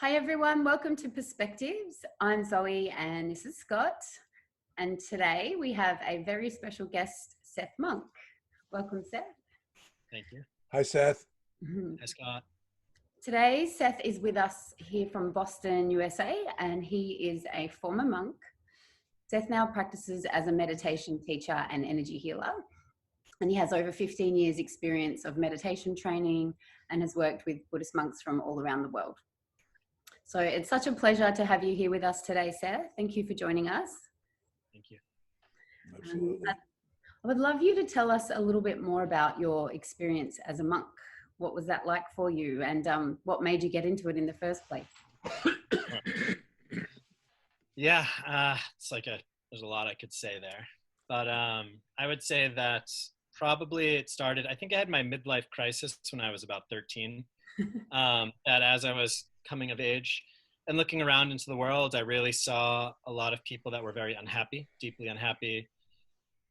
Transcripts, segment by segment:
Hi everyone, welcome to Perspectives. I'm Zoe and this is Scott. And today we have a very special guest, Seth Monk. Welcome, Seth. Thank you. Hi, Seth. Hi, Scott. Today, Seth is with us here from Boston, USA, and he is a former monk. Seth now practices as a meditation teacher and energy healer. And he has over 15 years experience of meditation training and has worked with Buddhist monks from all around the world. So it's such a pleasure to have you here with us today, Seth. Thank you for joining us. Thank you. Absolutely. I would love you to tell us a little bit more about your experience as a monk. What was that like for you, and what made you get into it in the first place? Yeah, there's a lot I could say there. But I would say that probably it started, I think I had my midlife crisis when I was about 13. That as I was coming of age and looking around into the world, I really saw a lot of people that were very unhappy, deeply unhappy,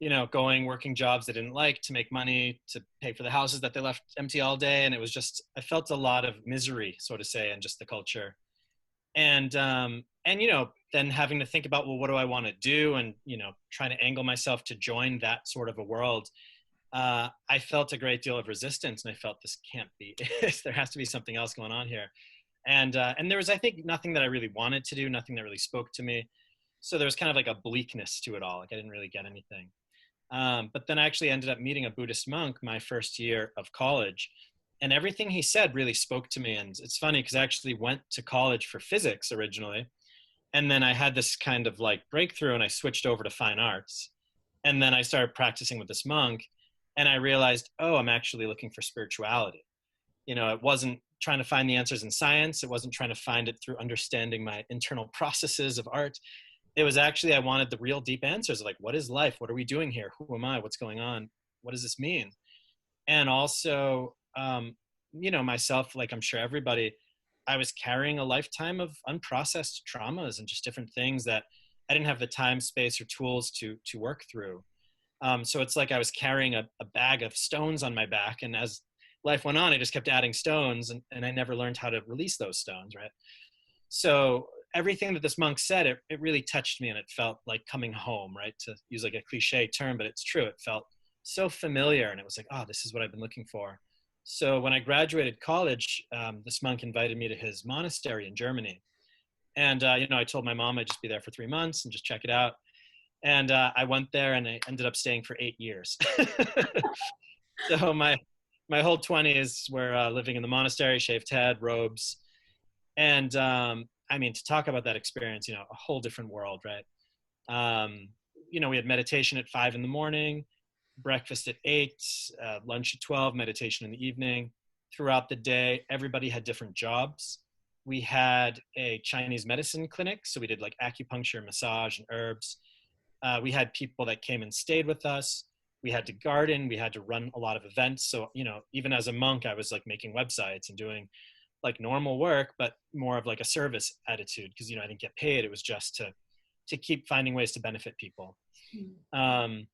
working jobs they didn't like to make money, to pay for the houses that they left empty all day. And it was just, I felt a lot of misery, so to say, in just the culture. And then having to think about, well, what do I want to do? And, trying to angle myself to join that sort of a world. I felt a great deal of resistance, and I felt this can't be it. There has to be something else going on here. And there was, I think, nothing that I really wanted to do, nothing that really spoke to me. So there was kind of like a bleakness to it all. Like I didn't really get anything. But then I actually ended up meeting a Buddhist monk my first year of college, and everything he said really spoke to me. And it's funny because I actually went to college for physics originally. And then I had this kind of like breakthrough and I switched over to fine arts. And then I started practicing with this monk and I realized, oh, I'm actually looking for spirituality. It wasn't trying to find the answers in science. It wasn't trying to find it through understanding my internal processes of art. It was actually, I wanted the real deep answers of like, what is life? What are we doing here? Who am I? What's going on? What does this mean? And also, myself, like I'm sure everybody, I was carrying a lifetime of unprocessed traumas and just different things that I didn't have the time, space, or tools to work through. So it's like I was carrying a bag of stones on my back. And as life went on, I just kept adding stones and I never learned how to release those stones, right? So everything that this monk said, it really touched me and it felt like coming home, right? To use like a cliche term, but it's true. It felt so familiar and it was like, oh, this is what I've been looking for. So when I graduated college, this monk invited me to his monastery in Germany. And, I told my mom I'd just be there for 3 months and just check it out. And I went there and I ended up staying for 8 years. So my whole 20s were living in the monastery, shaved head, robes. And to talk about that experience, a whole different world, right? We had meditation at 5 a.m, breakfast at 8, lunch at 12, meditation in the evening. Throughout the day, everybody had different jobs. We had a Chinese medicine clinic, so we did like acupuncture, massage, and herbs. We had people that came and stayed with us. We had to garden. We had to run a lot of events. So, even as a monk, I was like making websites and doing like normal work, but more of like a service attitude because, I didn't get paid. It was just to keep finding ways to benefit people. And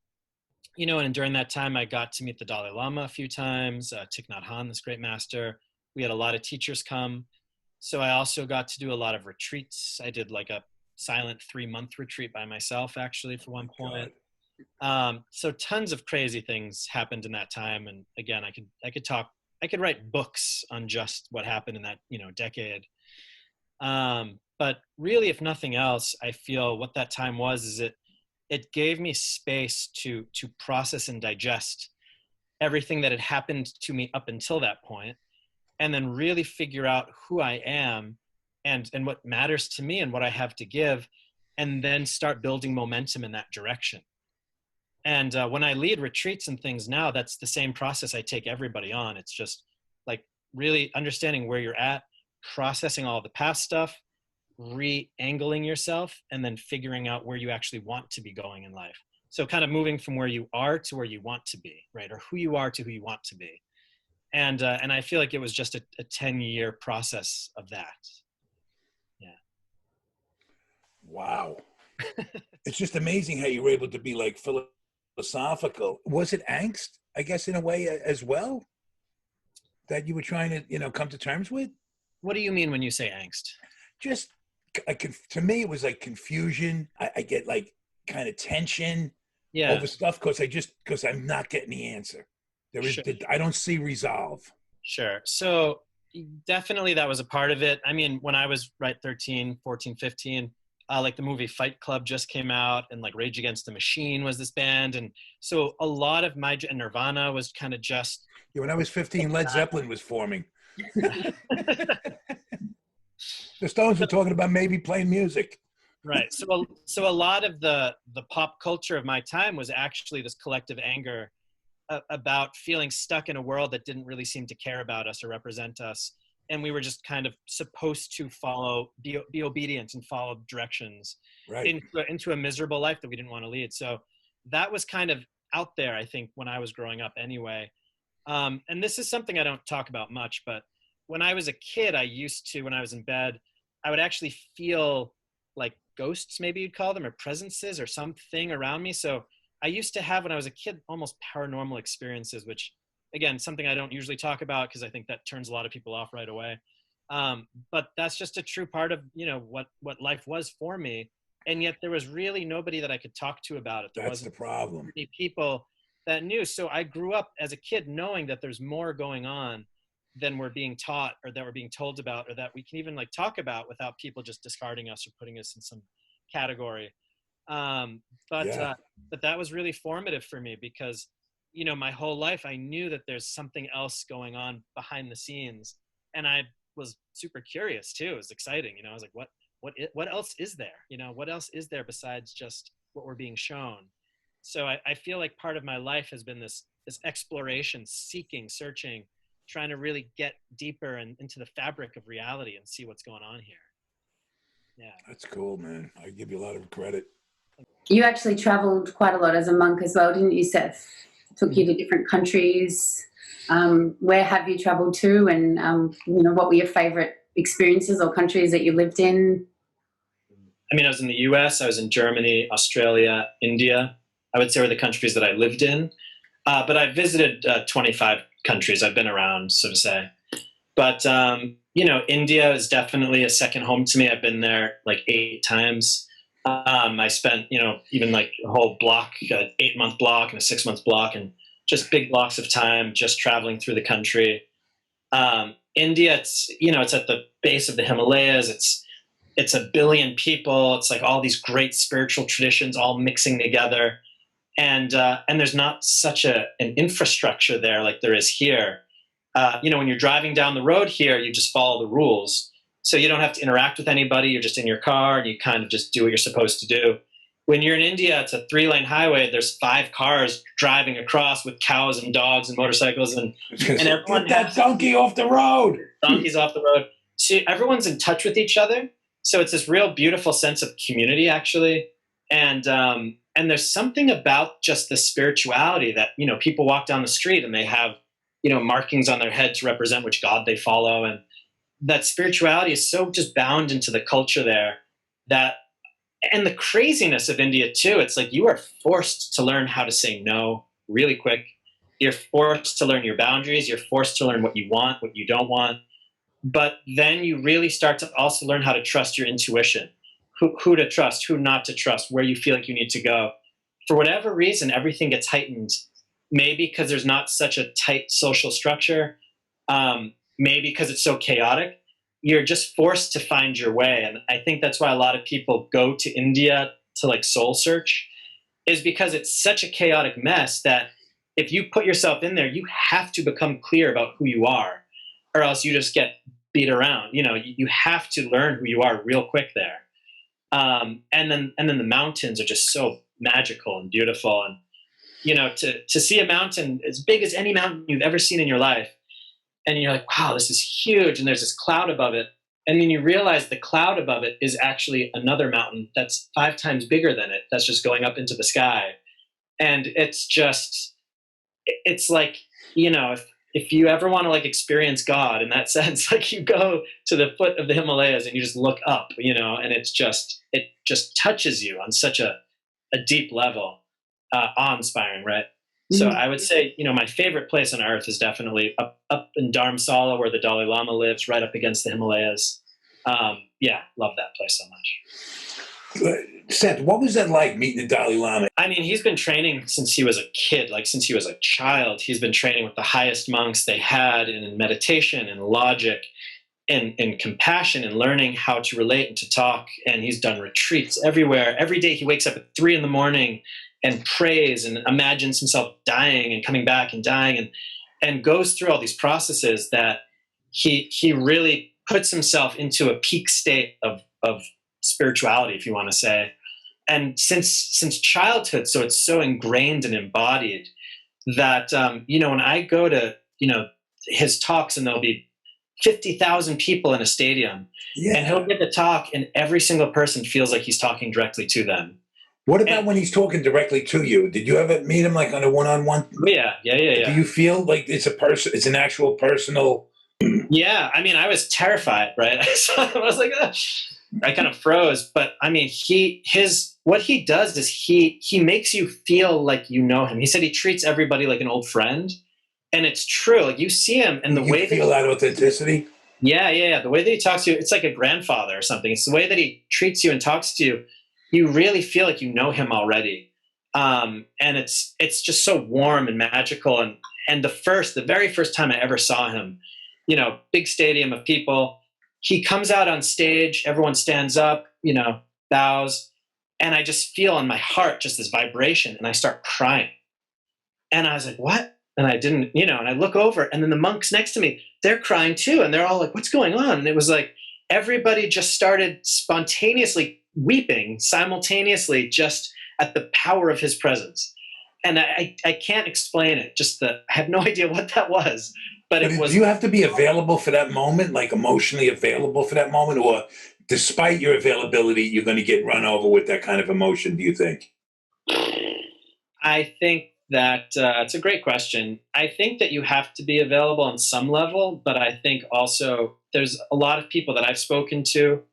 during that time, I got to meet the Dalai Lama a few times, Thich Nhat Hanh, this great master. We had a lot of teachers come. So I also got to do a lot of retreats. I did like a silent 3-month retreat by myself, actually, for one point. So tons of crazy things happened in that time. And again, I could write books on just what happened in that, decade. But really, if nothing else, I feel what that time is it gave me space to process and digest everything that had happened to me up until that point, and then really figure out who I am and what matters to me and what I have to give, and then start building momentum in that direction. And when I lead retreats and things now, that's the same process I take everybody on. It's just like really understanding where you're at, processing all the past stuff, re-angling yourself, and then figuring out where you actually want to be going in life. So kind of moving from where you are to where you want to be, right? Or who you are to who you want to be. And I feel like it was just a 10-year process of that. Yeah. Wow. It's just amazing how you were able to be like philosophical. Was it angst, I guess, in a way as well, that you were trying to, come to terms with? What do you mean when you say angst? Just to me, it was like confusion. I get like kind of tension over stuff because I'm not getting the answer. I don't see resolve. Sure. So definitely that was a part of it. I mean, when I was 13, 14, 15, like the movie Fight Club just came out, and like Rage Against the Machine was this band. And so a lot of my Nirvana was kind of just. Yeah, when I was 15, Led Zeppelin was forming. The Stones were talking about maybe playing music. Right. So a lot of the pop culture of my time was actually this collective anger about feeling stuck in a world that didn't really seem to care about us or represent us. And we were just kind of supposed to be obedient and follow directions into a miserable life that we didn't want to lead. So that was kind of out there, I think, when I was growing up anyway. And this is something I don't talk about much, but when I was a kid, I used to, when I was in bed, I would actually feel like ghosts, maybe you'd call them, or presences or something around me. So I used to have, when I was a kid, almost paranormal experiences, which, again, something I don't usually talk about because I think that turns a lot of people off right away. But that's just a true part of, what life was for me. And yet there was really nobody that I could talk to about it. That's the problem. Many people that knew. So I grew up as a kid knowing that there's more going on than we're being taught, or that we're being told about, or that we can even like talk about without people just discarding us or putting us in some category. But that was really formative for me because, my whole life I knew that there's something else going on behind the scenes, and I was super curious too. It was exciting. I was like, what else is there? What else is there besides just what we're being shown? So I feel like part of my life has been this exploration, seeking, searching, trying to really get deeper and into the fabric of reality and see what's going on here. Yeah. That's cool, man. I give you a lot of credit. You actually traveled quite a lot as a monk as well, didn't you, Seth? Took you to different countries. Where have you traveled to, and what were your favorite experiences or countries that you lived in? I mean, I was in the US, I was in Germany, Australia, India. I would say were the countries that I lived in. But I visited 25 countries. I've been around, so to say. But, India is definitely a second home to me. I've been there like 8 times. I spent, even like a whole block, an 8-month block and a 6-month block, and just big blocks of time just traveling through the country. India, it's at the base of the Himalayas. It's 1 billion people. It's like all these great spiritual traditions all mixing together. And there's not such an infrastructure there like there is here. When you're driving down the road here, you just follow the rules. So you don't have to interact with anybody. You're just in your car and you kind of just do what you're supposed to do. When you're in India, it's a 3-lane highway. There's 5 cars driving across with cows and dogs and motorcycles. And everyone get that donkey off the road. Donkeys off the road. So everyone's in touch with each other. So it's this real beautiful sense of community, actually. And there's something about just the spirituality that, people walk down the street and they have, markings on their head to represent which God they follow. And that spirituality is so just bound into the culture there and the craziness of India too. It's like you are forced to learn how to say no really quick. You're forced to learn your boundaries. You're forced to learn what you want, what you don't want. But then you really start to also learn how to trust your intuition, who to trust, who not to trust, where you feel like you need to go. For whatever reason, everything gets heightened. Maybe because there's not such a tight social structure. Maybe because it's so chaotic. You're just forced to find your way. And I think that's why a lot of people go to India to like soul search, is because it's such a chaotic mess that if you put yourself in there, you have to become clear about who you are, or else you just get beat around. You have to learn who you are real quick there. And then the mountains are just so magical and beautiful. And, to see a mountain as big as any mountain you've ever seen in your life, and you're like, wow, this is huge. And there's this cloud above it. And then you realize the cloud above it is actually another mountain that's 5 times bigger than it. That's just going up into the sky. And it's like, if you ever want to like experience God in that sense, like you go to the foot of the Himalayas and you just look up, and it just touches you on such a deep level, awe-inspiring, right? So I would say, my favorite place on earth is definitely up in Dharamsala, where the Dalai Lama lives, right up against the Himalayas. Yeah, love that place so much. Seth, what was that like, meeting the Dalai Lama? I mean, he's been training since he was a kid, like since he was a child. He's been training with the highest monks they had in meditation and logic and compassion and learning how to relate and to talk. And he's done retreats everywhere. Every day he wakes up at 3 a.m. and prays and imagines himself dying and coming back and dying and goes through all these processes that he really puts himself into a peak state of spirituality, if you want to say. And since childhood, so it's so ingrained and embodied that, when I go to, his talks, and there'll be 50,000 people in a stadium, and he'll give the talk, and every single person feels like he's talking directly to them. What about when he's talking directly to you? Did you ever meet him like on a one-on-one? Yeah. Do you feel like it's it's an actual personal? Yeah, I mean, I was terrified, right? I saw him, I was like, ugh. I kind of froze. But I mean, what he does is he makes you feel like you know him. He said he treats everybody like an old friend, and it's true. Like, you see him, and the way you feel that authenticity. Yeah. The way that he talks to you, it's like a grandfather or something. It's the way that he treats you and talks to you. You really feel like you know him already, and it's just so warm and magical. And the very first time I ever saw him, big stadium of people. He comes out on stage, everyone stands up, bows, and I just feel in my heart just this vibration, and I start crying. And I was like, what? And I didn't, and I look over, and then the monks next to me, they're crying too, and they're all like, what's going on? And it was like everybody just started spontaneously weeping simultaneously just at the power of his presence. And I can't explain it. I have no idea what that was. But it was. Do you have to be available for that moment, like emotionally available for that moment, or despite your availability, you're going to get run over with that kind of emotion, do you think? I think that it's a great question. I think that you have to be available on some level, but I think also there's a lot of people that I've spoken to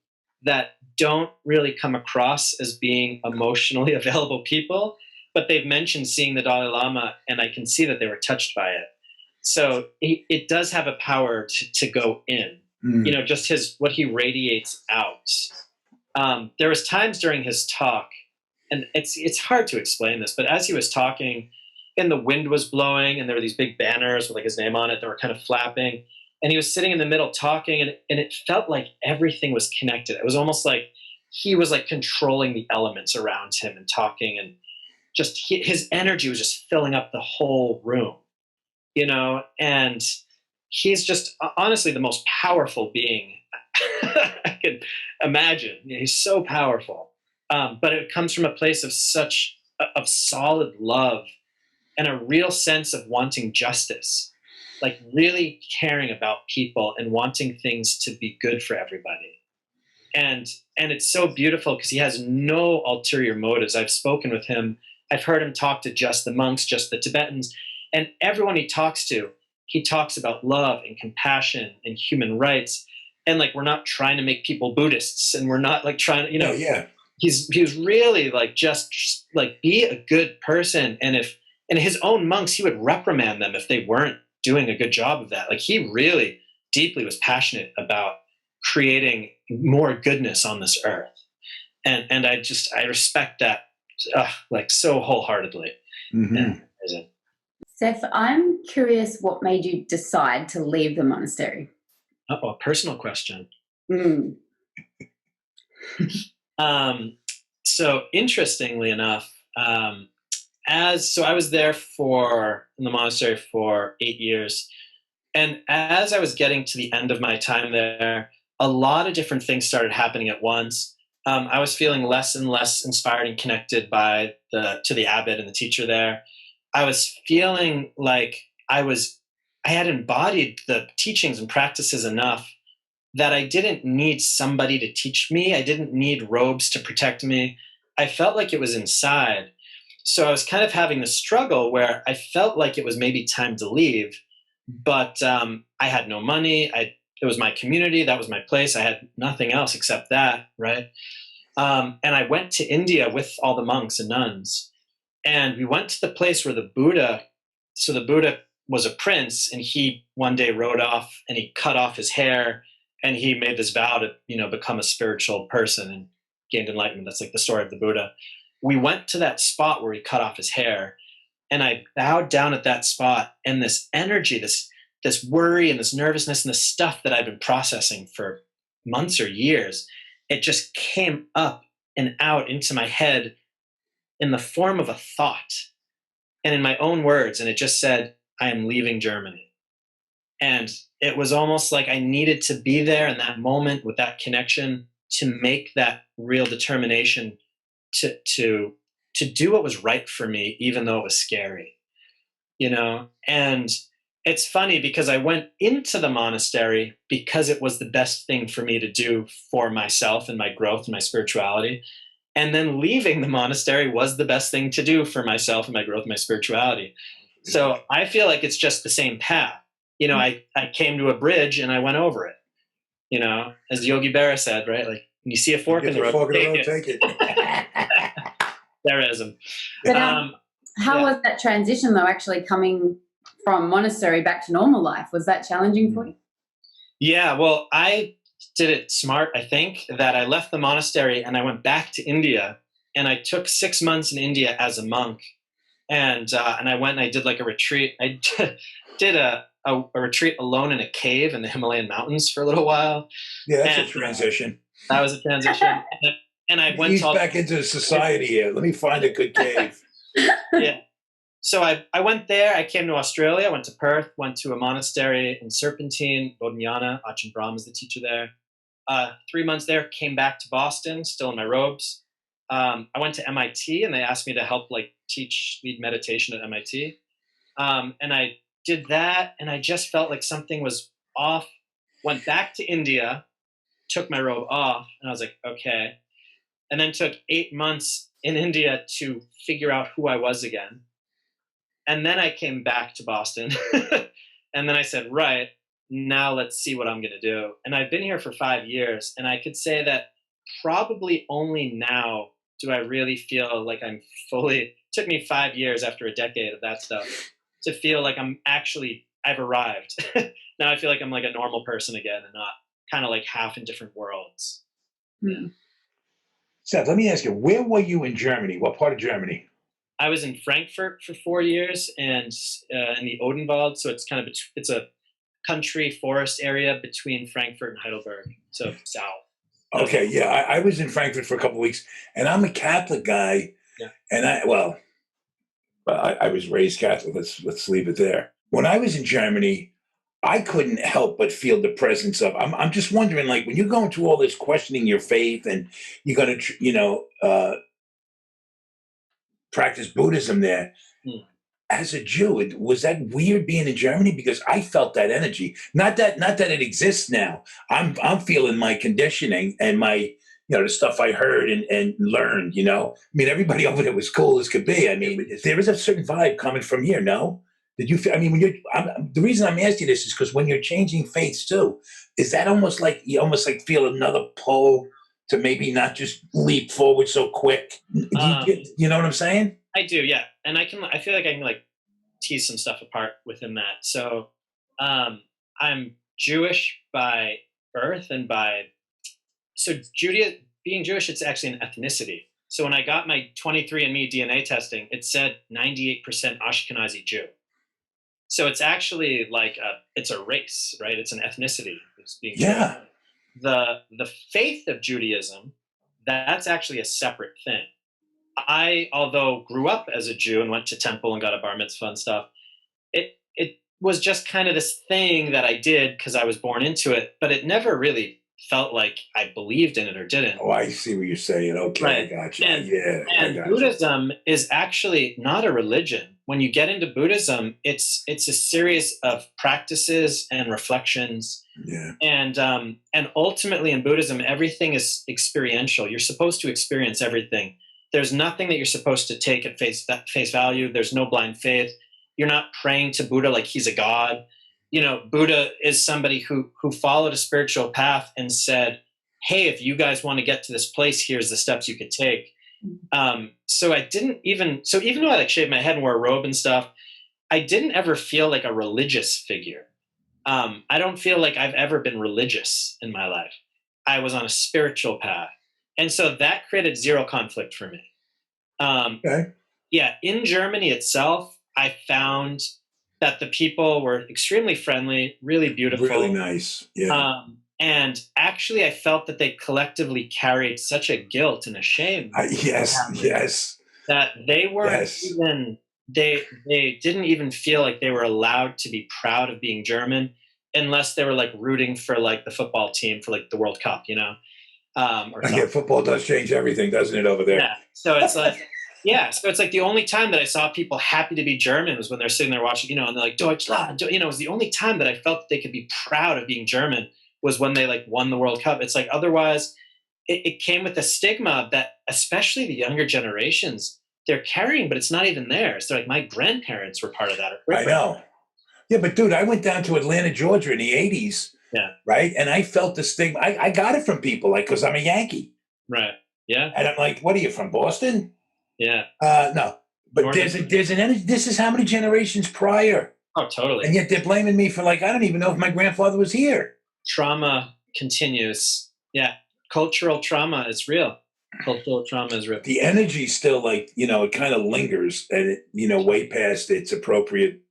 that don't really come across as being emotionally available people, but they've mentioned seeing the Dalai Lama, and I can see that they were touched by it. So it does have a power to go in, just what he radiates out. There was times during his talk, and it's hard to explain this, but as he was talking, and the wind was blowing, and there were these big banners with like his name on it that were kind of flapping, and he was sitting in the middle talking, and it felt like everything was connected. It was almost like he was like controlling the elements around him and talking, and just his energy was just filling up the whole room. And he's just honestly the most powerful being I could imagine. He's so powerful. But it comes from a place of of solid love and a real sense of wanting justice, like really caring about people and wanting things to be good for everybody. And it's so beautiful because he has no ulterior motives. I've spoken with him. I've heard him talk to just the monks, just the Tibetans. And everyone he talks to, he talks about love and compassion and human rights. And like, we're not trying to make people Buddhists, and we're not like trying to, he was really like, just like, be a good person. And in his own monks, he would reprimand them if they weren't doing a good job of that. Like, he really deeply was passionate about creating more goodness on this earth. And I respect that like so wholeheartedly. Mm-hmm. Seth, I'm curious what made you decide to leave the monastery? A personal question. So interestingly enough, I was there in the monastery for 8 years. And as I was getting to the end of my time there, a lot of different things started happening at once. I was feeling less and less inspired and connected to the abbot and the teacher there. I was feeling like I had embodied the teachings and practices enough that I didn't need somebody to teach me. I didn't need robes to protect me. I felt like it was inside. So I was kind of having this struggle where I felt like it was maybe time to leave, but I had no money. It was my community. That was my place. I had nothing else except that, right? And I went to India with all the monks and nuns. And we went to the place where the Buddha was a prince, and he one day rode off and he cut off his hair, and he made this vow to, become a spiritual person and gained enlightenment. That's like the story of the Buddha. We went to that spot where he cut off his hair, and I bowed down at that spot, and this energy, this worry and this nervousness and this stuff that I've been processing for months or years, it just came up and out into my head in the form of a thought and in my own words. And it just said, I am leaving Germany. And it was almost like I needed to be there in that moment with that connection to make that real determination to do what was right for me, even though it was scary, And it's funny because I went into the monastery because it was the best thing for me to do for myself and my growth and my spirituality. And then leaving the monastery was the best thing to do for myself and my growth and my spirituality. So I feel like it's just the same path. I came to a bridge and I went over it, as Yogi Berra said, right? Like when you see a fork in the road, take it. There is him. But how was that transition though, actually coming from monastery back to normal life? Was that challenging for you? Yeah, well, I did it smart, I think, that I left the monastery and I went back to India, and I took 6 months in India as a monk. And I went and I did like a retreat. I did a retreat alone in a cave in the Himalayan mountains for a little while. Yeah, that's a transition. That was a transition. And I went back into society here. Let me find a good cave. Yeah. So I went there. I came to Australia, went to Perth, went to a monastery in Serpentine, Bodhinyana. Ajahn Brahm is the teacher there. 3 months there, came back to Boston, still in my robes. I went to MIT, and they asked me to help lead meditation at MIT. And I did that, and I just felt like something was off. Went back to India, took my robe off, and I was like, okay. And then took 8 months in India to figure out who I was again. And then I came back to Boston. And then I said, right, now let's see what I'm going to do. And I've been here for 5 years. And I could say that probably only now do I really feel like I'm fully, it took me 5 years after a decade of that stuff to feel like I've arrived. Now I feel like I'm like a normal person again and not kind of like half in different worlds. Hmm. Seth, let me ask you, where were you in Germany? What part of Germany? I was in Frankfurt for 4 years, and in the Odenwald. So it's kind of it's a country forest area between Frankfurt and Heidelberg, so south. Okay, yeah, I was in Frankfurt for a couple of weeks, and I'm a Catholic guy, and I was raised Catholic. Let's leave it there. When I was in Germany, I couldn't help but feel the presence of. I'm just wondering, like, when you're going through all this questioning your faith, and you're going to, practice Buddhism there. As a Jew, was that weird being in Germany? Because I felt that energy. Not that it exists now. I'm feeling my conditioning and my, the stuff I heard and learned. I mean, everybody over there was cool as could be. I mean, there is a certain vibe coming from here. No, did you feel? I mean, the reason I'm asking this is because when you're changing faiths too, is that almost like you feel another pull to maybe not just leap forward so quick? You know what I'm saying? I do, yeah. And I feel like I can tease some stuff apart within that. So I'm Jewish by birth and being Jewish, it's actually an ethnicity. So when I got my 23andMe DNA testing, it said 98% Ashkenazi Jew. So it's actually it's a race, right? It's an ethnicity. It's being Jewish. The faith of Judaism, that's actually a separate thing. I, although grew up as a Jew and went to temple and got a bar mitzvah and stuff, it was just kind of this thing that I did because I was born into it, but it never really felt like I believed in it or didn't. Oh, I see what you're saying. Okay, right. I got you. And Buddhism is actually not a religion. When you get into Buddhism, it's a series of practices and reflections. Yeah. And ultimately in Buddhism, everything is experiential. You're supposed to experience everything. There's nothing that you're supposed to take at face value. There's no blind faith. You're not praying to Buddha like he's a god. Buddha is somebody who followed a spiritual path and said, hey, if you guys want to get to this place, here's the steps you could take. So even though I like shaved my head and wore a robe and stuff, I didn't ever feel like a religious figure. I don't feel like I've ever been religious in my life. I was on a spiritual path. And so that created zero conflict for me. Okay. Yeah, in Germany itself, I found that the people were extremely friendly, really beautiful. Really nice. Yeah. And actually, I felt that they collectively carried such a guilt and a shame. Yes. That they weren't even, they didn't even feel like they were allowed to be proud of being German unless they were like rooting for like the football team for like the World Cup, you know? Football does change everything, doesn't it, over there? Yeah. So it's like, so it's like the only time that I saw people happy to be German was when they're sitting there watching, you know, and they're like, Deutschland, you know, it was the only time that I felt that they could be proud of being German was when they like won the World Cup. It's like, otherwise it came with a stigma that especially the younger generations, they're carrying, but it's not even theirs. They're like, my grandparents were part of that. I know. Yeah, but dude, I went down to Atlanta, Georgia in the 80s. Yeah. Right. And I felt the stigma. I got it from people, like, because I'm a Yankee. Right. Yeah. And I'm like, what are you, from Boston? Yeah. No. But there's an energy. This is how many generations prior. Oh, totally. And yet they're blaming me for, like, I don't even know if my grandfather was here. Trauma continues. Yeah. Cultural trauma is real. Cultural trauma is real. The energy still, like, you know, it kind of lingers and it, you know, way past its appropriate.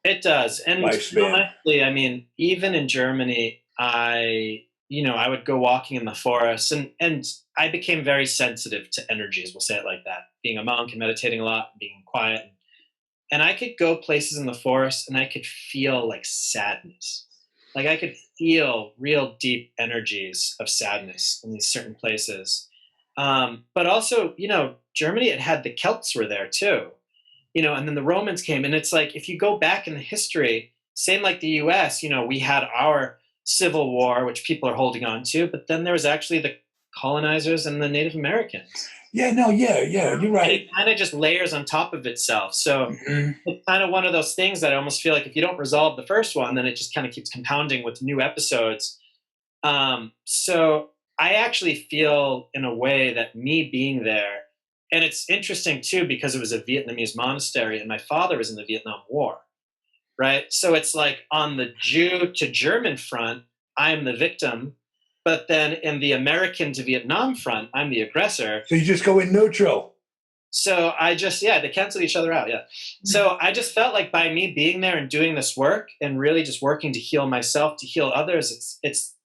It does. And honestly, I mean, even in Germany, I would go walking in the forest and I became very sensitive to energies. We'll say it like that. Being a monk and meditating a lot, being quiet. And I could go places in the forest and I could feel like sadness. Like I could feel real deep energies of sadness in these certain places. But also, you know, Germany, it had the Celts were there too. You know, and then the Romans came, and it's like, if you go back in the history, same like the US, you know, we had our Civil War, which people are holding on to, but then there was actually the colonizers and the Native Americans. Yeah, no, yeah, you're right. And it kind of just layers on top of itself. So it's kind of one of those things that I almost feel like if you don't resolve the first one, then it just kind of keeps compounding with new episodes. So I actually feel in a way that me being there, and it's interesting too, because it was a Vietnamese monastery and my father was in the Vietnam War, right? So it's like on the Jew to German front, I'm the victim. But then in the American to Vietnam front, I'm the aggressor. So you just go in neutral. So I just, they cancel each other out. Yeah. So I just felt like by me being there and doing this work and really just working to heal myself, to heal others,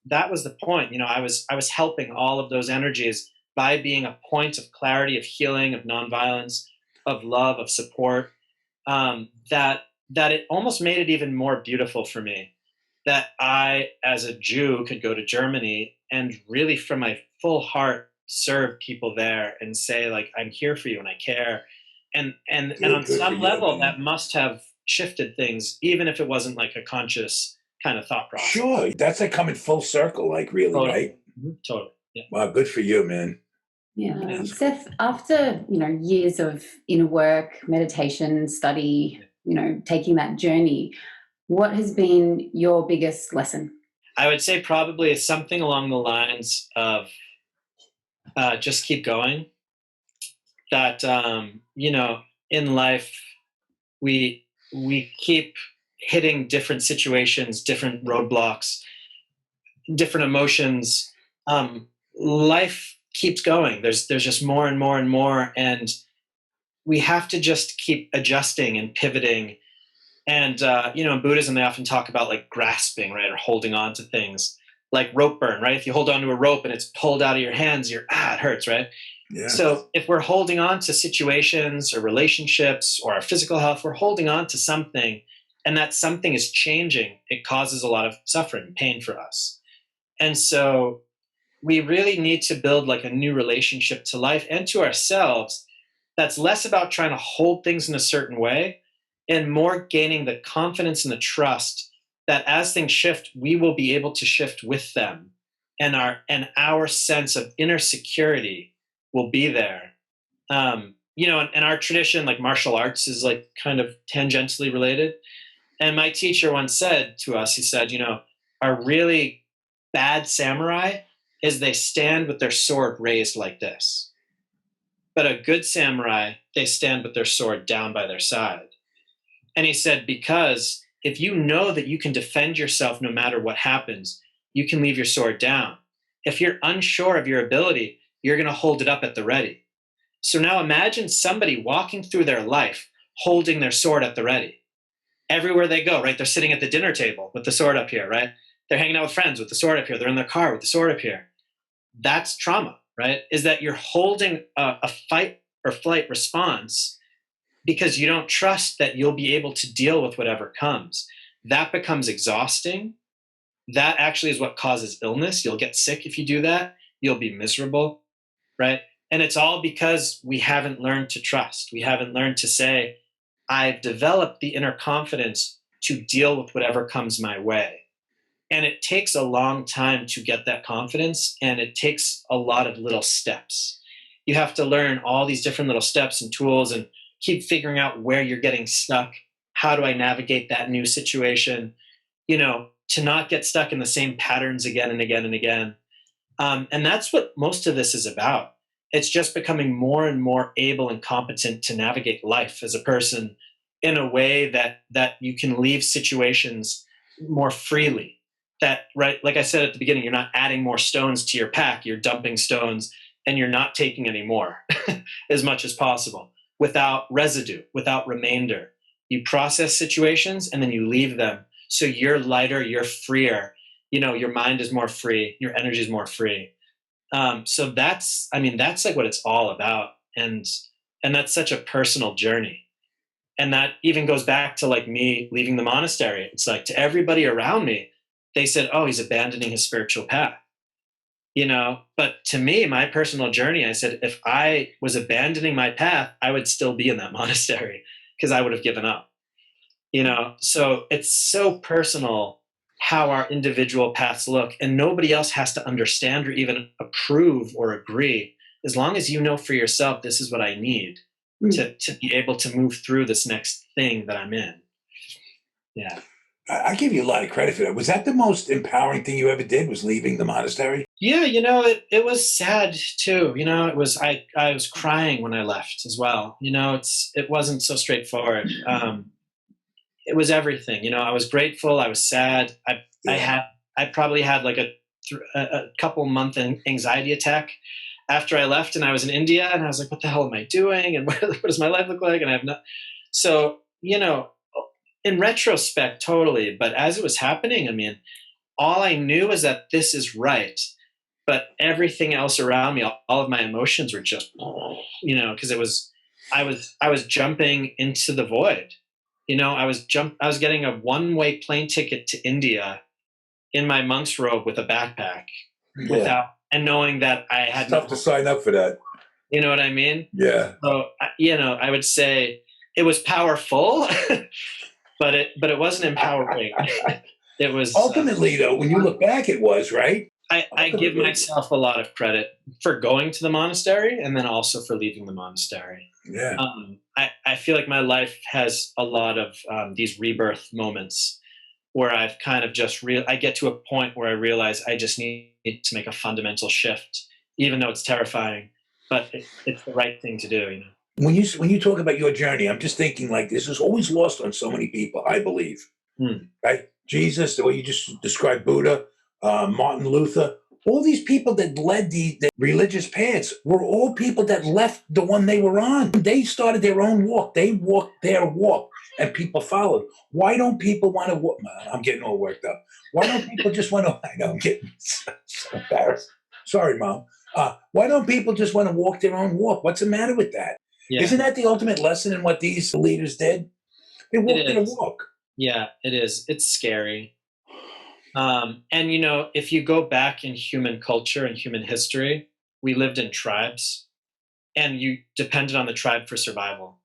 that was the point. You know, I was helping all of those energies by being a point of clarity, of healing, of nonviolence, of love, of support, that it almost made it even more beautiful for me that I, as a Jew, could go to Germany and really from my full heart serve people there and say, like, I'm here for you and I care. And on some level, that must have shifted things, even if it wasn't like a conscious kind of thought process. Sure. That's like coming full circle, like, really, totally. Right? Mm-hmm. Totally. Yeah. Wow, good for you, man. Yeah. Seth, after, you know, years of inner work, meditation, study, you know, taking that journey, what has been your biggest lesson? I would say probably something along the lines of just keep going. That, you know, in life, we keep hitting different situations, different roadblocks, different emotions. Life keeps going. There's just more and more and more. And we have to just keep adjusting and pivoting. And, you know, in Buddhism, they often talk about like grasping, right? Or holding on to things like rope burn, right? If you hold onto a rope and it's pulled out of your hands, it hurts, right? Yeah. So if we're holding on to situations or relationships or our physical health, we're holding on to something and that something is changing. It causes a lot of suffering, pain for us. And so we really need to build like a new relationship to life and to ourselves that's less about trying to hold things in a certain way and more gaining the confidence and the trust that as things shift, we will be able to shift with them, and our sense of inner security will be there. You know, in our tradition, like martial arts is like kind of tangentially related. And my teacher once said to us, he said, you know, a really bad samurai is they stand with their sword raised like this. but a good samurai, they stand with their sword down by their side. And he said, because if you know that you can defend yourself no matter what happens, you can leave your sword down. If you're unsure of your ability, you're going to hold it up at the ready. So now imagine somebody walking through their life holding their sword at the ready. Everywhere they go, right? They're sitting at the dinner table with the sword up here, right? They're hanging out with friends with the sword up here. They're in their car with the sword up here. That's trauma, right? Is that you're holding a fight or flight response because you don't trust that you'll be able to deal with whatever comes. That becomes exhausting. That actually is what causes illness. You'll get sick if you do that. You'll be miserable, right? And it's all because we haven't learned to trust. We haven't learned to say, I've developed the inner confidence to deal with whatever comes my way. And it takes a long time to get that confidence, and it takes a lot of little steps. You have to learn all these different little steps and tools and keep figuring out where you're getting stuck. How do I navigate that new situation? You know, to not get stuck in the same patterns again and again and again. And that's what most of this is about. It's just becoming more and more able and competent to navigate life as a person in a way that you can leave situations more freely. That, right, like I said at the beginning, you're not adding more stones to your pack, you're dumping stones, and you're not taking any more as much as possible without residue, without remainder. You process situations and then you leave them. So you're lighter, you're freer, you know, your mind is more free, your energy is more free. So that's like what it's all about. And that's such a personal journey. And that even goes back to like me leaving the monastery. It's like to everybody around me, they said, oh, he's abandoning his spiritual path, you know, but to me, my personal journey, I said, if I was abandoning my path, I would still be in that monastery because I would have given up, you know? So it's so personal how our individual paths look, and nobody else has to understand or even approve or agree. As long as you know for yourself, this is what I need to be able to move through this next thing that I'm in. Yeah. I give you a lot of credit for that. Was that the most empowering thing you ever did, was leaving the monastery? Yeah, you know, it was sad too. You know, it was, I was crying when I left as well. You know, it wasn't so straightforward. It was everything. You know, I was grateful. I was sad. I probably had like a couple month anxiety attack after I left, and I was in India, and I was like, what the hell am I doing? And what does my life look like? And I have no, so, you know, in retrospect, totally. But as it was happening, I mean, all I knew is that this is right. But everything else around me, all of my emotions were just, you know, because I was jumping into the void. You know, I was getting a one-way plane ticket to India in my monk's robe with a backpack, and knowing that I had tough to sign up for that. You know what I mean? Yeah. So, you know, I would say it was powerful, but it wasn't empowering. It was ultimately, though, when you look back, it was, right? I give myself a lot of credit for going to the monastery and then also for leaving the monastery. Yeah. I feel like my life has a lot of these rebirth moments where I've kind of just I get to a point where I realize I just need to make a fundamental shift, even though it's terrifying, but it's the right thing to do, you know. When you talk about your journey, I'm just thinking like this is always lost on so many people, I believe. Right? Jesus, the way you just described Buddha, Martin Luther, all these people that led the religious paths were all people that left the one they were on. They started their own walk. They walked their walk, and people followed. Why don't people want to walk? I'm getting all worked up. Why don't people just want to? I know I'm getting so embarrassed. Sorry, Mom. Why don't people just want to walk their own walk? What's the matter with that? Yeah. Isn't that the ultimate lesson in what these leaders did? They walked their walk. Yeah, it is. It's scary. And, you know, if you go back in human culture and human history, we lived in tribes and you depended on the tribe for survival.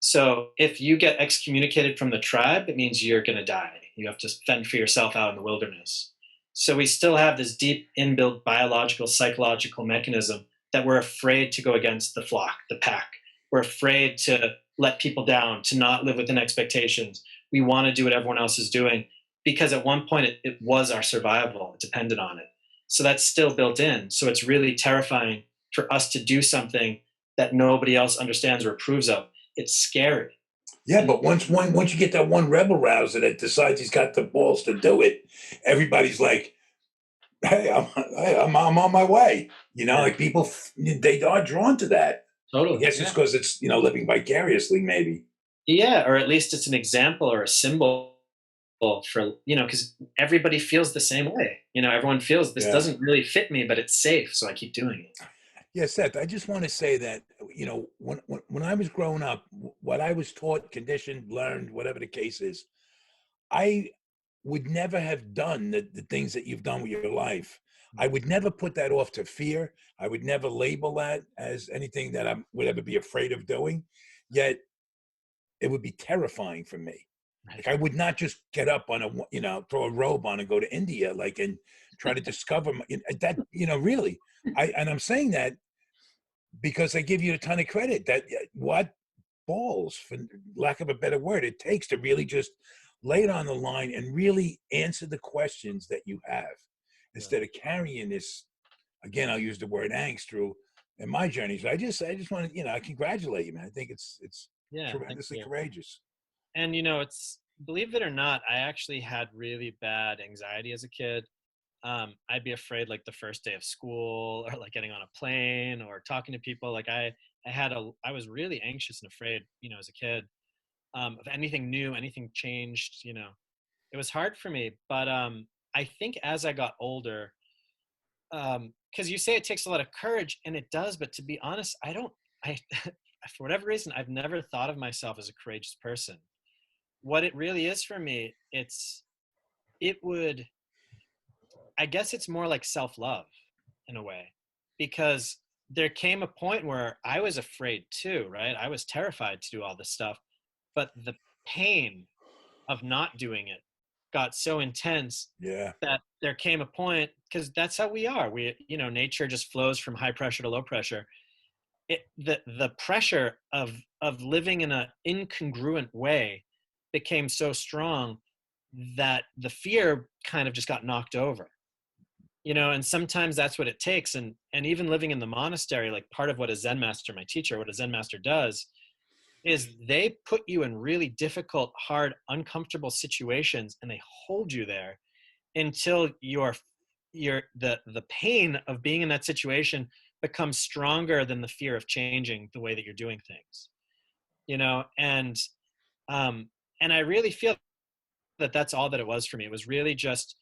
So if you get excommunicated from the tribe, it means you're going to die. You have to fend for yourself out in the wilderness. So we still have this deep inbuilt biological, psychological mechanism that we're afraid to go against the flock, the pack. We're afraid to let people down, to not live within expectations. We want to do what everyone else is doing. Because at one point it was our survival, it depended on it. So that's still built in. So it's really terrifying for us to do something that nobody else understands or approves of. It's scary. Yeah, but once you get that one rebel rouser that decides he's got the balls to do it, everybody's like, "Hey, I'm on my way." You know, Yeah. like people, they are drawn to that. Totally. I guess it's because it's, living vicariously, maybe. Yeah, or at least it's an example or a symbol for, because everybody feels the same way. Everyone feels this Yeah. doesn't really fit me, but it's safe, so I keep doing it. Yeah, Seth, I just want to say that, when I was growing up, what I was taught, conditioned, learned, whatever the case is, I would never have done the things that you've done with your life. I would never put that off to fear. I would never label that as anything that I would ever be afraid of doing. Yet it would be terrifying for me. Like I would not just get up on throw a robe on and go to India, and try to discover that, really. And I'm saying that because I give you a ton of credit that what balls, for lack of a better word, it takes to really just lay it on the line and really answer the questions that you have instead of carrying this, again, I'll use the word angst through in my journey. So I just want to, I congratulate you, man. I think it's tremendously courageous. And it's, believe it or not, I actually had really bad anxiety as a kid. I'd be afraid like the first day of school or like getting on a plane or talking to people. Like I was really anxious and afraid, as a kid, of anything new, anything changed, it was hard for me. But I think as I got older, because you say it takes a lot of courage, and it does, but to be honest, I for whatever reason, I've never thought of myself as a courageous person. What it really is for me, I guess it's more like self-love in a way, because there came a point where I was afraid too, right? I was terrified to do all this stuff, but the pain of not doing it got so intense that there came a point, because that's how we are. Nature just flows from high pressure to low pressure. The pressure of living in an incongruent way became so strong that the fear kind of just got knocked over. And sometimes that's what it takes. And even living in the monastery, like part of what a Zen master, my teacher, what a Zen master does is they put you in really difficult, hard, uncomfortable situations, and they hold you there until the pain of being in that situation becomes stronger than the fear of changing the way that you're doing things. And I really feel that that's all that it was for me. It was really just,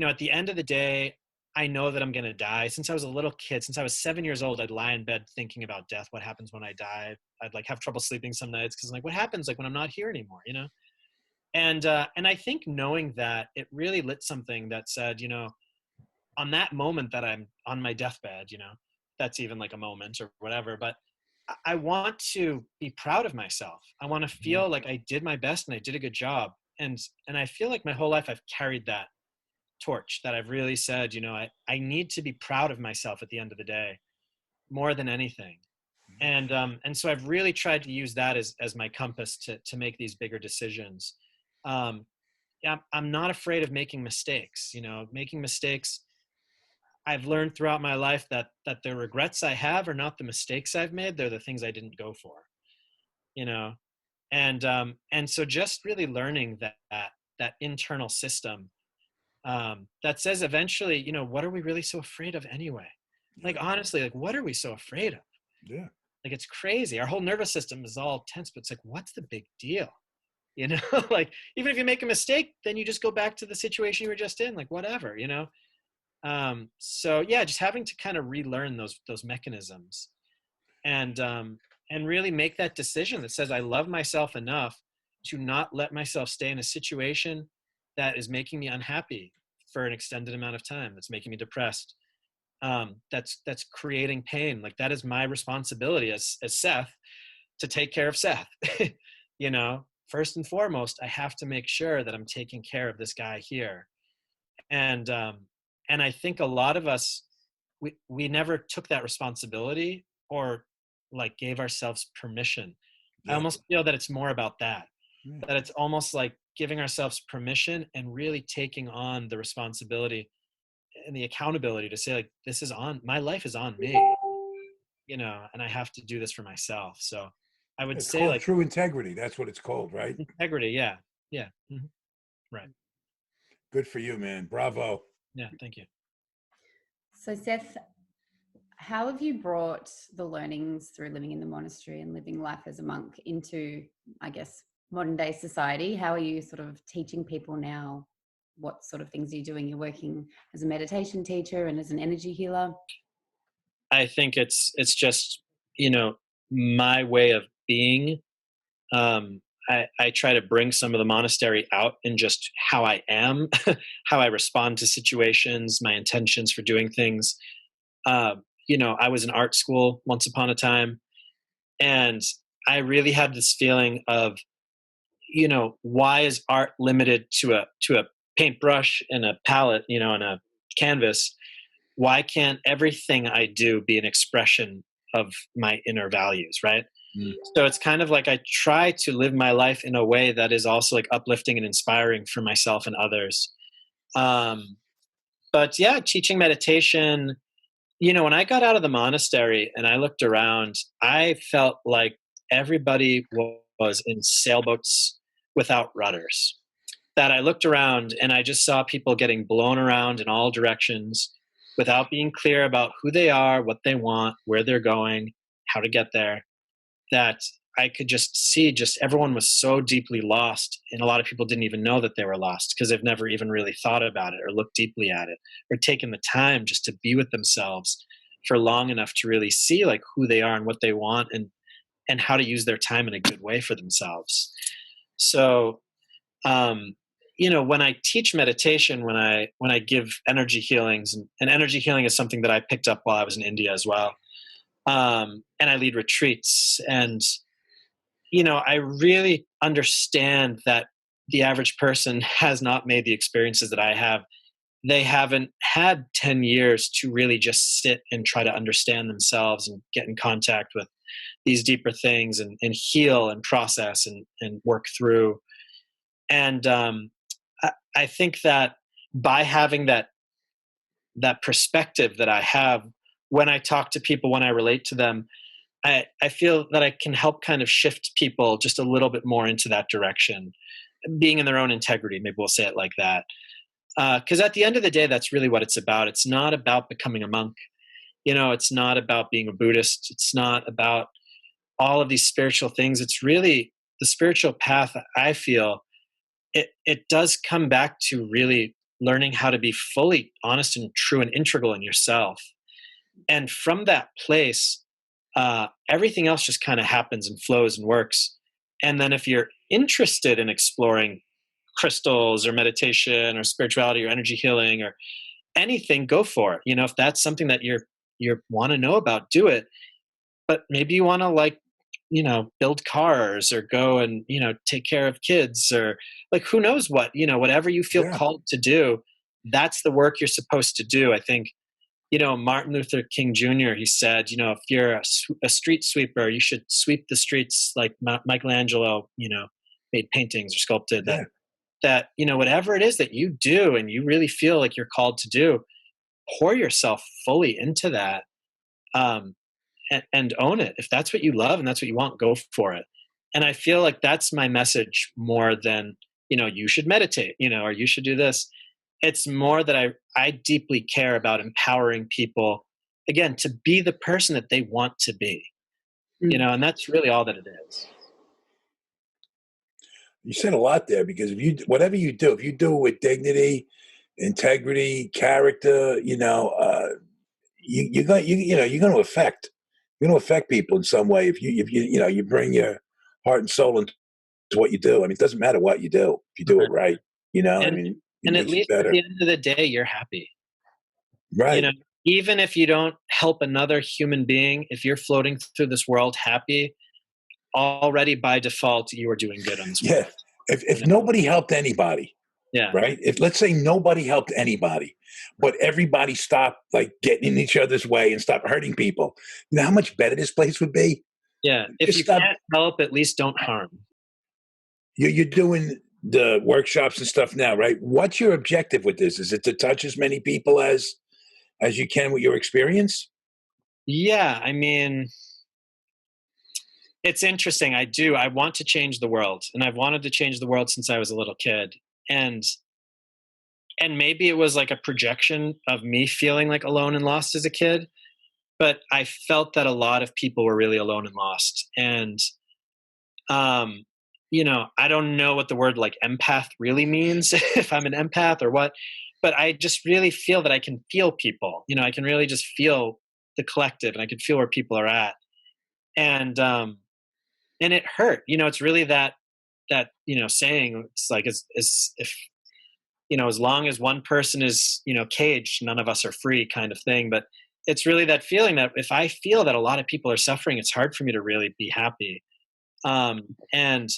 at the end of the day, I know that I'm going to die. Since I was a little kid, since I was 7 years old, I'd lie in bed thinking about death. What happens when I die? I'd like have trouble sleeping some nights because what happens like when I'm not here anymore, And I think knowing that, it really lit something that said, on that moment that I'm on my deathbed, that's even like a moment or whatever, but I want to be proud of myself. I want to feel like I did my best and I did a good job. And I feel like my whole life I've carried that torch, that I've really said, I need to be proud of myself at the end of the day more than anything. And so I've really tried to use that as my compass to make these bigger decisions. Yeah, I'm not afraid of making mistakes. Making mistakes, I've learned throughout my life that the regrets I have are not the mistakes I've made. They're the things I didn't go for, and so just really learning that internal system that says eventually, what are we really so afraid of anyway? Like, honestly, like, what are we so afraid of? Yeah. Like, it's crazy. Our whole nervous system is all tense, but it's like, what's the big deal? Like, even if you make a mistake, then you just go back to the situation you were just in, like, whatever, So yeah, just having to kind of relearn those mechanisms and really make that decision that says, I love myself enough to not let myself stay in a situation that is making me unhappy for an extended amount of time, that's making me depressed, that's creating pain. Like, that is my responsibility as Seth to take care of Seth. First and foremost, I have to make sure that I'm taking care of this guy here. And I think a lot of us, we never took that responsibility or like gave ourselves permission. I almost feel that it's more about that it's almost like giving ourselves permission and really taking on the responsibility and the accountability to say, like, this is on, my life is on me. and I have to do this for myself. So I would It's say called like true integrity. That's what it's called, right? integrity. Yeah. Yeah. Right. Good for you, man. Bravo. Yeah. Thank you. So Seth, how have you brought the learnings through living in the monastery and living life as a monk into, I guess, modern day society? How are you sort of teaching people now? What sort of things are you doing? You're working as a meditation teacher and as an energy healer. I think it's just, my way of being. I try to bring some of the monastery out in just how I am, how I respond to situations, my intentions for doing things. I was in art school once upon a time, and I really had this feeling of, why is art limited to a paintbrush and a palette, and a canvas? Why can't everything I do be an expression of my inner values, right? Mm. So it's kind of like I try to live my life in a way that is also like uplifting and inspiring for myself and others. But yeah, teaching meditation, when I got out of the monastery and I looked around, I felt like everybody was in sailboats without rudders. That I looked around and I just saw people getting blown around in all directions without being clear about who they are, what they want, where they're going, how to get there. That I could just see everyone was so deeply lost, and a lot of people didn't even know that they were lost because they've never even really thought about it or looked deeply at it or taken the time just to be with themselves for long enough to really see like who they are and what they want and how to use their time in a good way for themselves. So when I teach meditation, when I give energy healings, and energy healing is something that I picked up while I was in India as well. And I lead retreats, and I really understand that the average person has not made the experiences that I have. They haven't had 10 years to really just sit and try to understand themselves and get in contact with these deeper things and heal and process and work through. And I think that by having that perspective that I have when I talk to people, when I relate to them, I feel that I can help kind of shift people just a little bit more into that direction, being in their own integrity. Maybe we'll say it like that. Because at the end of the day, that's really what it's about. It's not about becoming a monk. It's not about being a Buddhist. It's not about all of these spiritual things. It's really the spiritual path. I feel it does come back to really learning how to be fully honest and true and integral in yourself. And from that place, everything else just kind of happens and flows and works. And then if you're interested in exploring crystals or meditation or spirituality or energy healing or anything, go for it. If that's something that you want to know about, do it. But maybe you want to build cars or go and, take care of kids or who knows what, whatever you feel called to do, that's the work you're supposed to do. I think, Martin Luther King Jr., he said, if you're a street sweeper, you should sweep the streets like Michelangelo, made paintings or sculpted. That, whatever it is that you do and you really feel like you're called to do, pour yourself fully into that and own it. If that's what you love and that's what you want, go for it. And I feel like that's my message more than, you should meditate, or you should do this. It's more that I deeply care about empowering people, again, to be the person that they want to be, and that's really all that it is. You said a lot there, because whatever you do, if you do it with dignity, integrity, character, you're going to affect people in some way. If you bring your heart and soul into what you do. I mean, it doesn't matter what you do if you do it right. And at least at the end of the day, you're happy. Right. Even if you don't help another human being, if you're floating through this world happy, already by default, you are doing good on this world. If nobody helped anybody, right? If let's say nobody helped anybody, but everybody stopped getting in each other's way and stopped hurting people, you know how much better this place would be? Yeah. If you can't help, at least don't harm. You're doing the workshops and stuff now, right? What's your objective with this? Is it to touch as many people as you can with your experience? Yeah, I mean, it's interesting. I want to change the world, and I've wanted to change the world since I was a little kid. And maybe it was like a projection of me feeling like alone and lost as a kid, but I felt that a lot of people were really alone and lost. And um I don't know what the word like empath really means, if I'm an empath or what, but I just really feel that I can feel people. I can really just feel the collective, and I can feel where people are at. And it hurt. It's really that saying, it's like, as if, as long as one person is, caged, none of us are free, kind of thing. But it's really that feeling that if I feel that a lot of people are suffering, it's hard for me to really be happy. And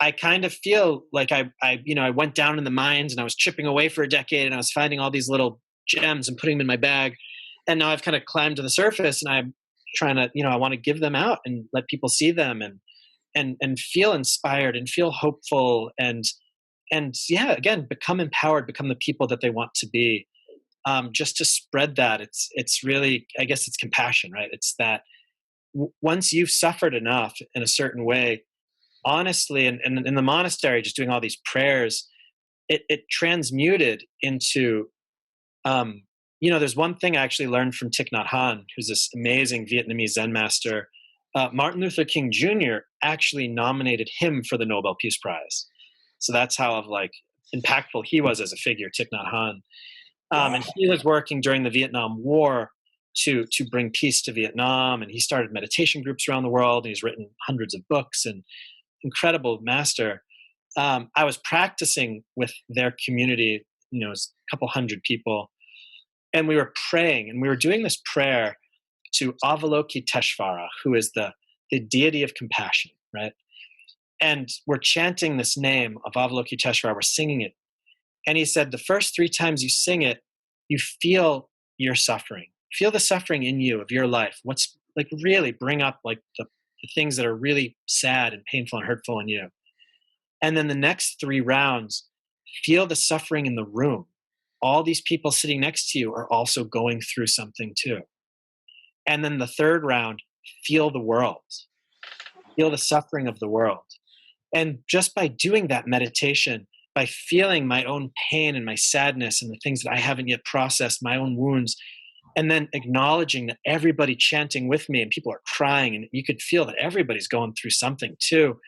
I kind of feel like I went down in the mines, and I was chipping away for a decade, and I was finding all these little gems and putting them in my bag. And now I've kind of climbed to the surface, and I'm trying to, I want to give them out and let people see them, and feel inspired and feel hopeful, and yeah, again, become empowered, become the people that they want to be. Just to spread that. It's really, I guess it's compassion, right? It's that once you've suffered enough in a certain way, honestly, and in the monastery, just doing all these prayers, it transmuted into, there's one thing I actually learned from Thich Nhat Hanh, who's this amazing Vietnamese Zen master. Martin Luther King Jr. actually nominated him for the Nobel Peace Prize. So that's how impactful he was as a figure, Thich Nhat Hanh. And he was working during the Vietnam War to bring peace to Vietnam, and he started meditation groups around the world, and he's written hundreds of books, and incredible master. I was practicing with their community, it was a couple hundred people, and we were praying, and we were doing this prayer to Avalokiteshvara, who is the deity of compassion, right? And we're chanting this name of Avalokiteshvara, we're singing it. And he said, the first 3 times you sing it, you feel your suffering. Feel the suffering in you of your life. What's like really bring up like the things that are really sad and painful and hurtful in you. And then the next 3 rounds, feel the suffering in the room. All these people sitting next to you are also going through something too. And then the 3rd round, feel the world. Feel the suffering of the world. And just by doing that meditation, by feeling my own pain and my sadness and the things that I haven't yet processed, my own wounds, and then acknowledging that everybody chanting with me and people are crying, and you could feel that everybody's going through something too.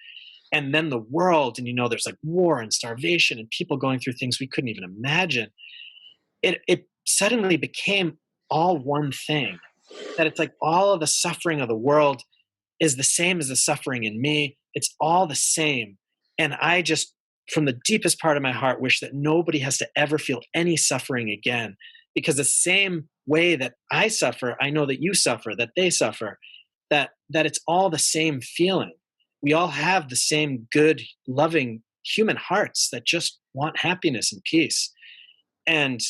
And then the world, and there's like war and starvation and people going through things we couldn't even imagine. It suddenly became all one thing, that it's like all of the suffering of the world is the same as the suffering in me. It's all the same. And I just, from the deepest part of my heart, wish that nobody has to ever feel any suffering again, because the same way that I suffer, I know that you suffer, that they suffer, that it's all the same feeling. We all have the same good, loving human hearts that just want happiness and peace. And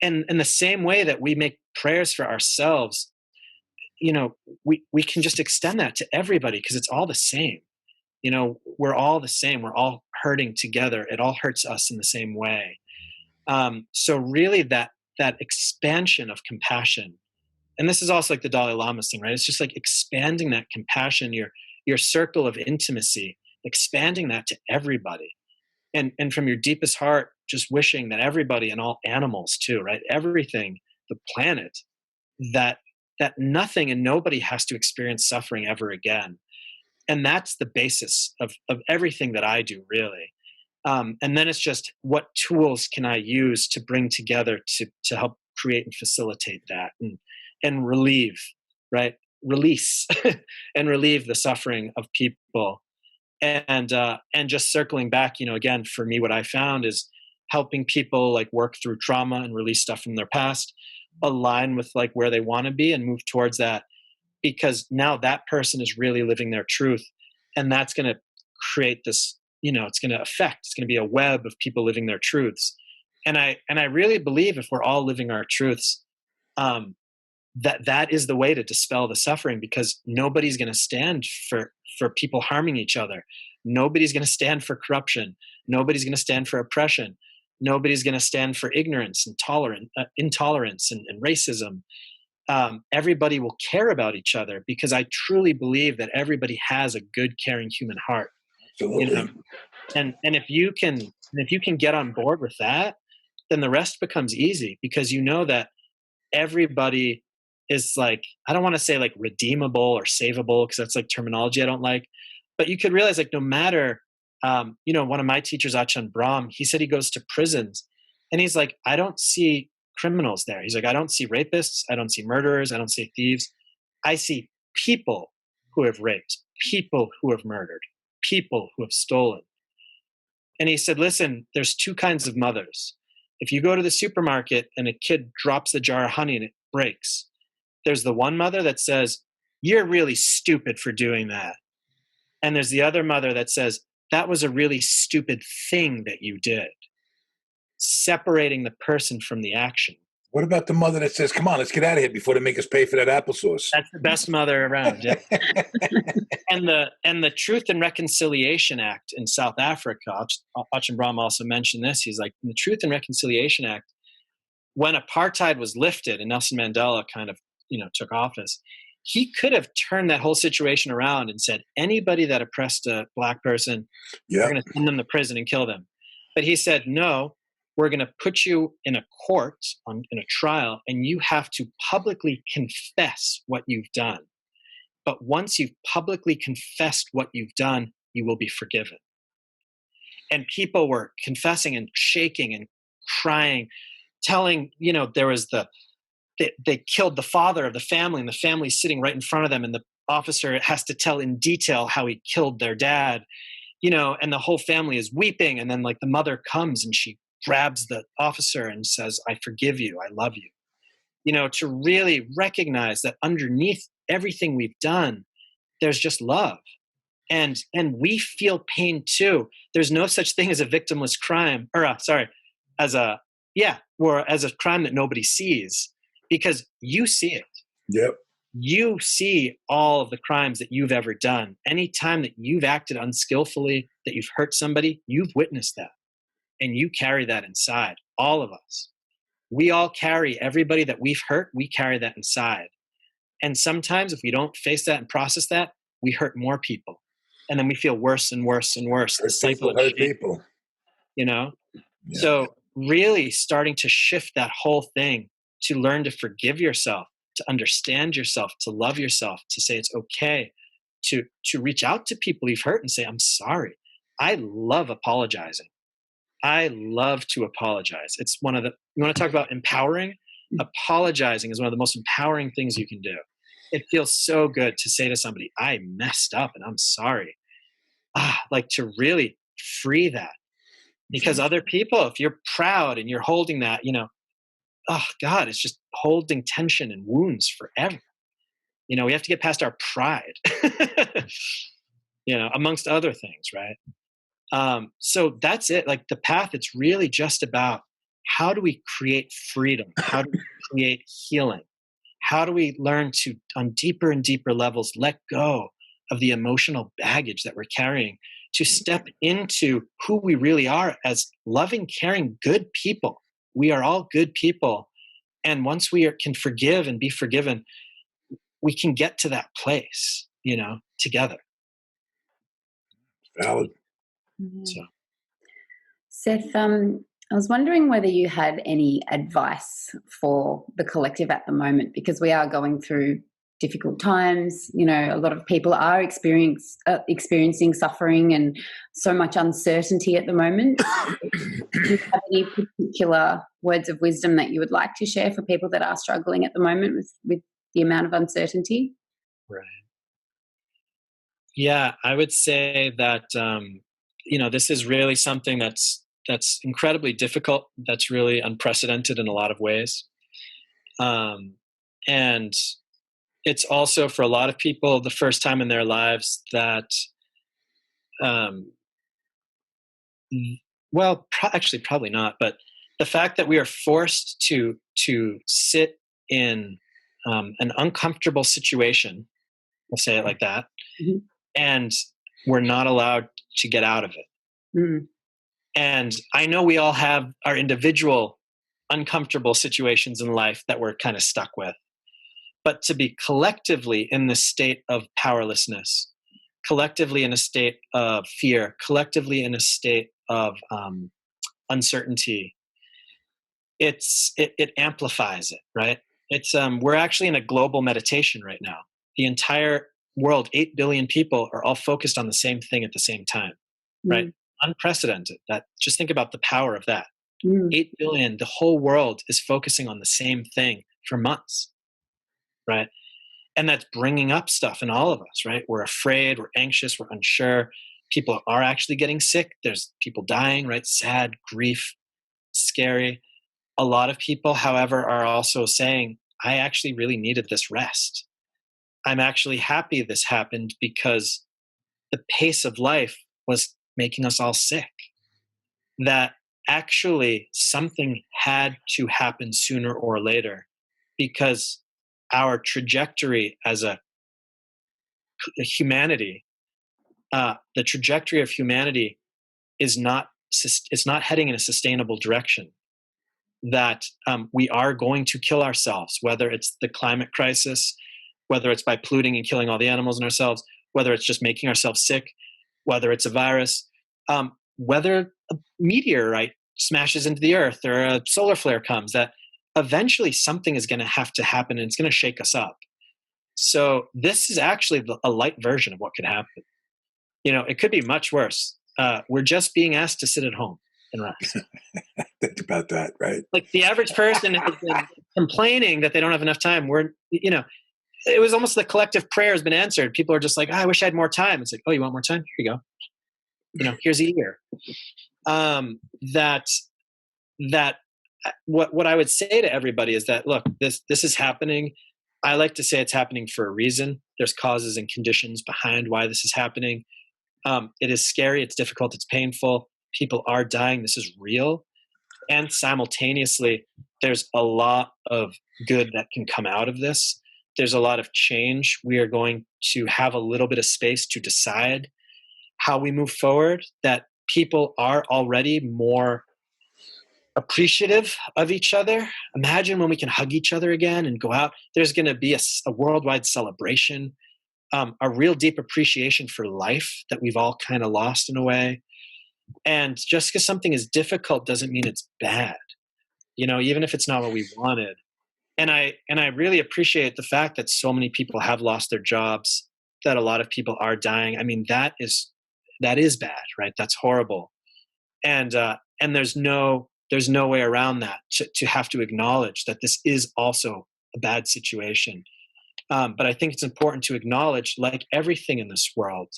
in the same way that we make prayers for ourselves, we can just extend that to everybody, because it's all the same. We're all the same. We're all hurting together. It all hurts us in the same way. So really that expansion of compassion, and this is also like the Dalai Lama's thing, right? It's just like expanding that compassion, your circle of intimacy, expanding that to everybody. And from your deepest heart, just wishing that everybody, and all animals too, right? Everything, the planet, that nothing and nobody has to experience suffering ever again. And that's the basis of everything that I do, really. And then it's just, what tools can I use to bring together to help create and facilitate that, and relieve, right? Release and relieve the suffering of people. And just circling back, again, for me, what I found is helping people like work through trauma and release stuff from their past, align with like where they want to be and move towards that, because now that person is really living their truth, and that's going to create this, it's going to be a web of people living their truths. And I really believe if we're all living our truths, that is the way to dispel the suffering, because nobody's going to stand for people harming each other. Nobody's going to stand for corruption. Nobody's going to stand for oppression. Nobody's going to stand for ignorance and intolerance and racism. everybody will care about each other, because I truly believe that everybody has a good, caring human heart. Absolutely. You know, and if you can get on board with that, then the rest becomes easy, because you know that everybody is like, I don't want to say like redeemable or savable, because that's like terminology I don't like, but you could realize like no matter, one of my teachers, Ajahn Brahm, he said he goes to prisons and he's like, I don't see criminals there. He's like, I don't see rapists. I don't see murderers. I don't see thieves. I see people who have raped, people who have murdered, people who have stolen. And he said, listen, there's two kinds of mothers. If you go to the supermarket and a kid drops the jar of honey and it breaks, there's the one mother that says, you're really stupid for doing that. And there's the other mother that says, that was a really stupid thing that you did. Separating the person from the action. What about the mother that says, come on, let's get out of here before they make us pay for that applesauce? That's the best mother around. Yeah. And the Truth and Reconciliation Act in South Africa, Ajahn Brahm also mentioned this. He's like, in the Truth and Reconciliation Act, when apartheid was lifted and Nelson Mandela kind of, took office, he could have turned that whole situation around and said, anybody that oppressed a black person, we're going to send them to prison and kill them. But he said, no, we're going to put you in a court, in a trial, and you have to publicly confess what you've done. But once you've publicly confessed what you've done, you will be forgiven. And people were confessing and shaking and crying, telling, there was they killed the father of the family, and the family's sitting right in front of them, and the officer has to tell in detail how he killed their dad, and the whole family is weeping. And then like the mother comes and she grabs the officer and says, I forgive you, I love you. To really recognize that underneath everything we've done, there's just love. And we feel pain too. There's no such thing as a victimless crime, as a crime that nobody sees, because you see it. Yep. You see all of the crimes that you've ever done. Anytime that you've acted unskillfully, that you've hurt somebody, you've witnessed that. And you carry that inside, all of us. We all carry, everybody that we've hurt, we carry that inside. And sometimes if we don't face that and process that, we hurt more people. And then we feel worse and worse and worse. The cycle of people. Yeah. So really starting to shift that whole thing, to learn to forgive yourself, to understand yourself, to love yourself, to say it's okay, to reach out to people you've hurt and say, I'm sorry. I love apologizing. I love to apologize. It's you want to talk about empowering? Apologizing is one of the most empowering things you can do. It feels so good to say to somebody, I messed up and I'm sorry. Like to really free that. Because other people, if you're proud and you're holding that, oh God, it's just holding tension and wounds forever. We have to get past our pride, amongst other things, right? So that's it. Like the path, it's really just about how do we create freedom? How do we create healing? How do we learn to, on deeper and deeper levels, let go of the emotional baggage that we're carrying, to step into who we really are as loving, caring, good people. We are all good people. And once we can forgive and be forgiven, we can get to that place, together. Valid. So. Seth, I was wondering whether you had any advice for the collective at the moment, because we are going through difficult times. A lot of people are experiencing suffering and so much uncertainty at the moment. Do you have any particular words of wisdom that you would like to share for people that are struggling at the moment with the amount of uncertainty? Right. Yeah, I would say that, this is really something that's incredibly difficult. That's really unprecedented in a lot of ways. And it's also for a lot of people the first time in their lives that, actually probably not, but the fact that we are forced to sit in an uncomfortable situation, we'll say it like that, mm-hmm. and we're not allowed to get out of it. Mm-hmm. And I know we all have our individual uncomfortable situations in life that we're kind of stuck with. but to be collectively in this state of powerlessness, collectively in a state of fear, collectively in a state of uncertainty, it amplifies it, right? It's we're actually in a global meditation right now. The entire world, 8 billion people, are all focused on the same thing at the same time, right? Unprecedented. That, just think about the power of that. 8 billion, the whole world is focusing on the same thing for months, right? And that's bringing up stuff in all of us, right? We're afraid, we're anxious, we're unsure. People are actually getting sick. There's people dying, right? Sad, grief, scary. A lot of people, however, are also saying, I actually really needed this rest. I'm actually happy this happened because the pace of life was making us all sick. That actually something had to happen sooner or later, because our trajectory as a humanity, the trajectory of humanity is not heading in a sustainable direction. That we are going to kill ourselves, whether it's the climate crisis, whether it's by polluting and killing all the animals in ourselves, whether it's just making ourselves sick, whether it's a virus, whether a meteorite smashes into the earth or a solar flare comes, that eventually something is going to have to happen and it's going to shake us up. So this is actually a light version of what could happen. You know, it could be much worse. We're just being asked to sit at home and rest. Think about that, right? Like the average person has been complaining that they don't have enough time. It was almost the collective prayer has been answered. People are just like, I wish I had more time. It's like, oh, you want more time? Here you go. Here's a year. What I would say to everybody is that, look, this is happening. I like to say it's happening for a reason. There's causes and conditions behind why this is happening. It is scary. It's difficult. It's painful. People are dying. This is real. And simultaneously, there's a lot of good that can come out of this. There's a lot of change. We are going to have a little bit of space to decide how we move forward, that people are already more appreciative of each other. Imagine when we can hug each other again and go out. There's going to be a worldwide celebration, a real deep appreciation for life that we've all kind of lost in a way. And just because something is difficult doesn't mean it's bad, even if it's not what we wanted. And I really appreciate the fact that so many people have lost their jobs, that a lot of people are dying. I mean, that is bad, right? That's horrible. And there's no way around that, to have to acknowledge that this is also a bad situation. But I think it's important to acknowledge, like everything in this world,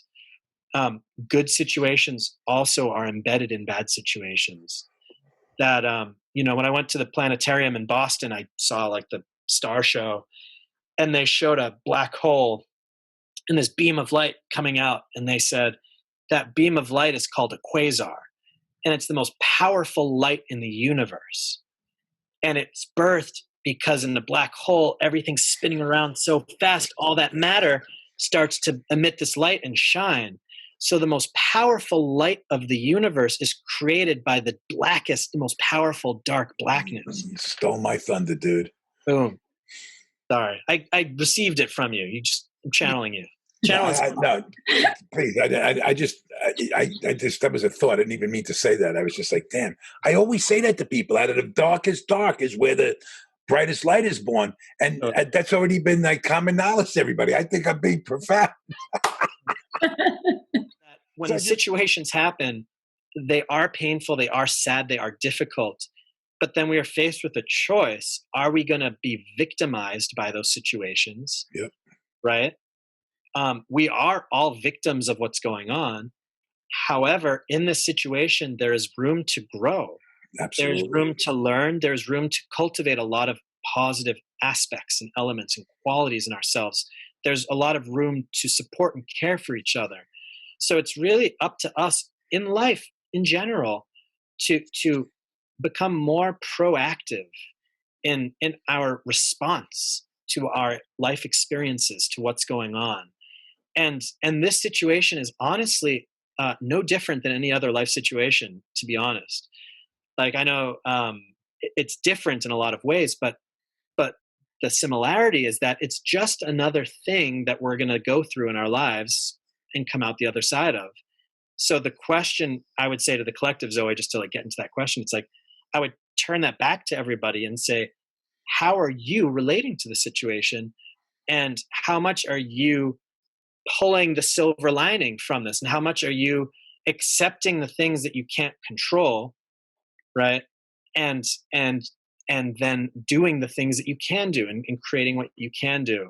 good situations also are embedded in bad situations. That, when I went to the planetarium in Boston, I saw like the star show, and they showed a black hole and this beam of light coming out. And they said that beam of light is called a quasar. And it's the most powerful light in the universe. And it's birthed because in the black hole, everything's spinning around so fast, all that matter starts to emit this light and shine. So the most powerful light of the universe is created by the blackest, the most powerful dark blackness. You stole my thunder, dude. Boom. Sorry. I received it from you. I'm channeling you. No, please. I just that was a thought. I didn't even mean to say that. I was just like, damn. I always say that to people. Out of the darkest dark is where the brightest light is born, and that's already been like common knowledge to everybody. I think I'm being profound. When situations happen, they are painful, they are sad, they are difficult. But then we are faced with a choice. Are we going to be victimized by those situations? Yep. Right? We are all victims of what's going on. However, in this situation, there is room to grow. Absolutely. There's room to learn. There's room to cultivate a lot of positive aspects and elements and qualities in ourselves. There's a lot of room to support and care for each other. So it's really up to us in life in general to become more proactive in our response to our life experiences, to what's going on. And this situation is honestly no different than any other life situation, to be honest. Like, I know it's different in a lot of ways, but the similarity is that it's just another thing that we're going to go through in our lives and come out the other side of. So the question I would say to the collective, Zoe, just to like get into that question, it's like, I would turn that back to everybody and say, how are you relating to the situation? And how much are you pulling the silver lining from this? And how much are you accepting the things that you can't control, right? And then doing the things that you can do, and creating what you can do.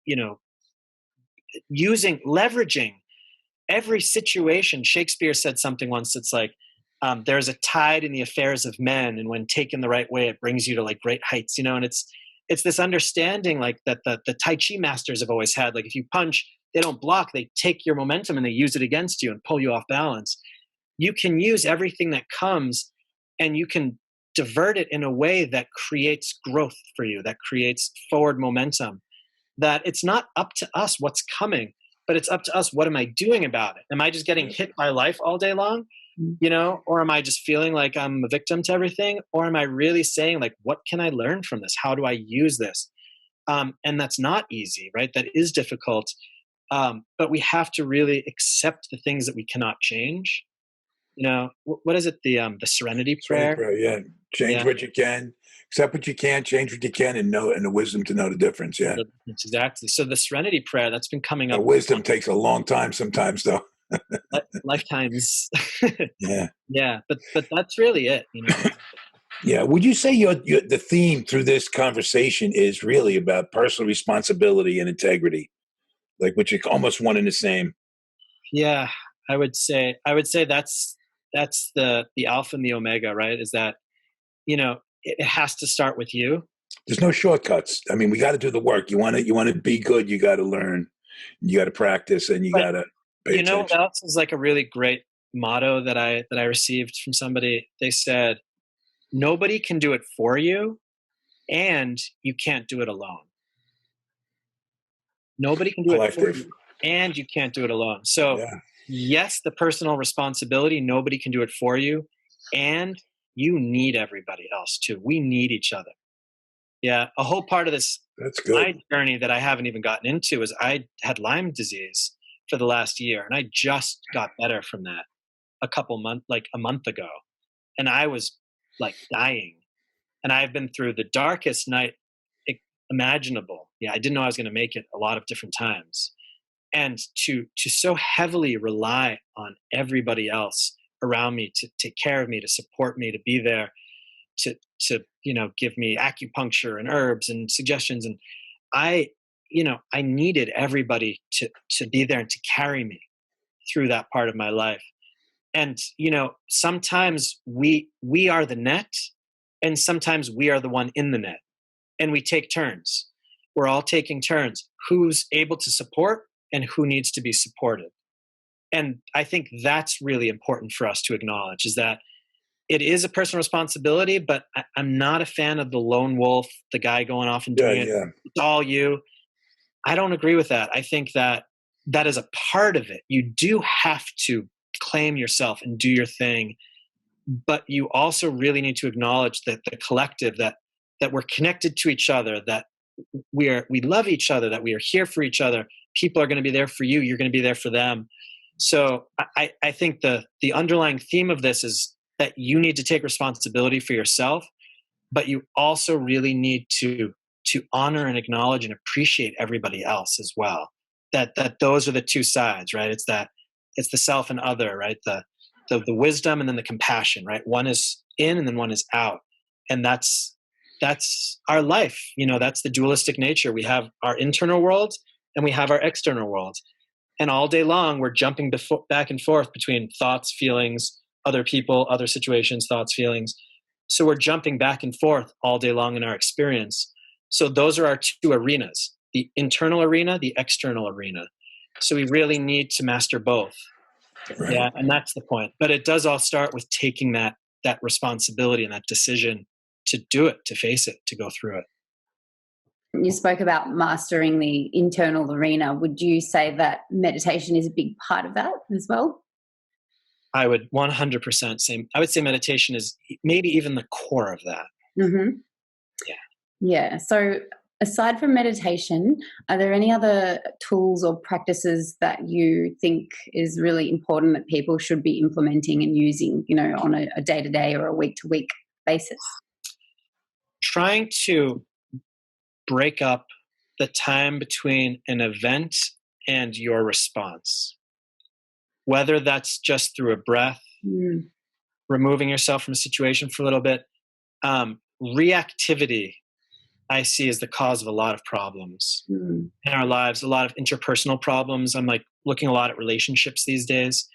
You know, leveraging every situation. Shakespeare said something once that's like, there's a tide in the affairs of men, and when taken the right way, it brings you to like great heights, you know. And it's this understanding like that the Tai Chi masters have always had. Like if you punch, they don't block, they take your momentum and they use it against you and pull you off balance. You can use everything that comes, and you can divert it in a way that creates growth for you, that creates forward momentum. That it's not up to us what's coming, but it's up to us, what am I doing about it? Am I just getting hit by life all day long? You know, or am I just feeling like I'm a victim to everything? Or am I really saying like, what can I learn from this? How do I use this? And that's not easy, right? That is difficult. But we have to really accept the things that we cannot change. You know, what is it? The serenity prayer? Yeah. Change what you can, accept what you can, change what you can, and the wisdom to know the difference. Yeah. Exactly. So the serenity prayer that's been coming up. The wisdom takes a long time sometimes though. Lifetimes. Yeah. But that's really it, you know. Yeah. Would you say the theme through this conversation is really about personal responsibility and integrity, like which are almost one and the same? Yeah, I would say that's the alpha and the omega, right? Is that, you know, it has to start with you. There's no shortcuts. I mean, we got to do the work. You want to be good. You got to learn. You got to practice, and you got to. You know what else is like a really great motto that I received from somebody? They said, nobody can do it for you, and you can't do it alone. Nobody can do it for you, and you can't do it alone. So yes, the personal responsibility, nobody can do it for you, and you need everybody else too. We need each other. Yeah, a whole part of this my journey that I haven't even gotten into is I had Lyme disease for the last year, and I just got better from that a month ago, and I was like dying, and I've been through the darkest night imaginable. Yeah, I didn't know I was going to make it a lot of different times, and to so heavily rely on everybody else around me to take care of me, to support me, to be there, to you know, give me acupuncture and herbs and suggestions, and I needed everybody to be there and to carry me through that part of my life. And, you know, sometimes we are the net, and sometimes we are the one in the net, and we take turns. We're all taking turns. Who's able to support and who needs to be supported? And I think that's really important for us to acknowledge, is that it is a personal responsibility, but I'm not a fan of the lone wolf, the guy going off and doing it. It's all you. I don't agree with that. I think that is a part of it. You do have to claim yourself and do your thing, but you also really need to acknowledge that the collective, that we're connected to each other, that we love each other, that we are here for each other. People are going to be there for you. You're going to be there for them. So I think the underlying theme of this is that you need to take responsibility for yourself, but you also really need to honor and acknowledge and appreciate everybody else as well. That those are the two sides, right? It's the self and other, right? The wisdom and then the compassion, right? One is in and then one is out. And that's our life. You know, that's the dualistic nature. We have our internal world and we have our external world. And all day long, we're jumping back and forth between thoughts, feelings, other people, other situations, thoughts, feelings. So we're jumping back and forth all day long in our experience. So those are our two arenas, the internal arena, the external arena. So we really need to master both. Right. Yeah, and that's the point. But it does all start with taking that responsibility and that decision to do it, to face it, to go through it. You spoke about mastering the internal arena. Would you say that meditation is a big part of that as well? I would 100% say, I would say meditation is maybe even the core of that. Mm-hmm. Yeah. Yeah. So aside from meditation, are there any other tools or practices that you think is really important that people should be implementing and using, on a day-to-day or a week-to-week basis? Trying to break up the time between an event and your response, whether that's just through a breath, removing yourself from a situation for a little bit. Reactivity, I see, as the cause of a lot of problems in our lives, a lot of interpersonal problems. I'm like looking a lot at relationships these days.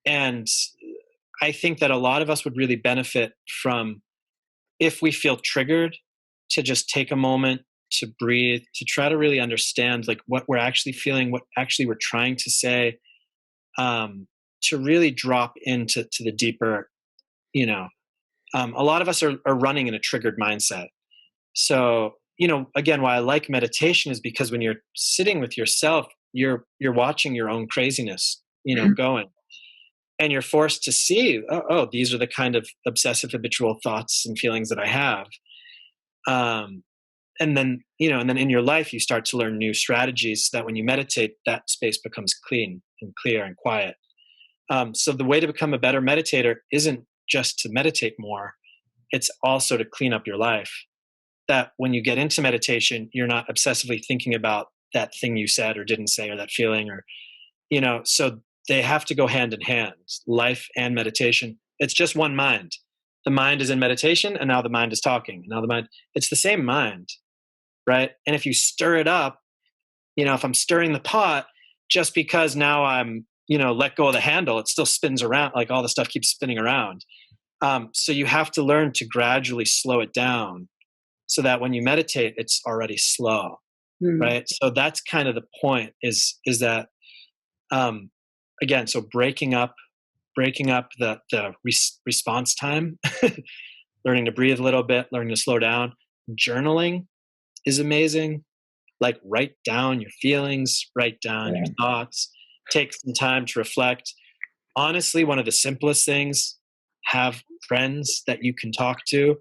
And I think that a lot of us would really benefit from, if we feel triggered, to just take a moment to breathe, to try to really understand like what we're actually feeling, what actually we're trying to say, to really drop into the deeper, a lot of us are running in a triggered mindset. So, again, why I like meditation is because when you're sitting with yourself, you're watching your own craziness, going, and you're forced to see, oh, these are the kind of obsessive habitual thoughts and feelings that I have. And then in your life, you start to learn new strategies so that when you meditate, that space becomes clean and clear and quiet. So the way to become a better meditator isn't just to meditate more. It's also to clean up your life. That when you get into meditation, you're not obsessively thinking about that thing you said or didn't say, or that feeling, or, so they have to go hand in hand, life and meditation. It's just one mind. The mind is in meditation, and now the mind is talking. Now it's the same mind, right? And if you stir it up, if I'm stirring the pot, just because now I'm, let go of the handle, it still spins around, like all the stuff keeps spinning around. So you have to learn to gradually slow it down so that when you meditate, it's already slow, right? So that's kind of the point is that, again, so breaking up the response time, learning to breathe a little bit, learning to slow down. Journaling is amazing. Like write down your feelings, write down your thoughts, take some time to reflect. Honestly, one of the simplest things, have friends that you can talk to.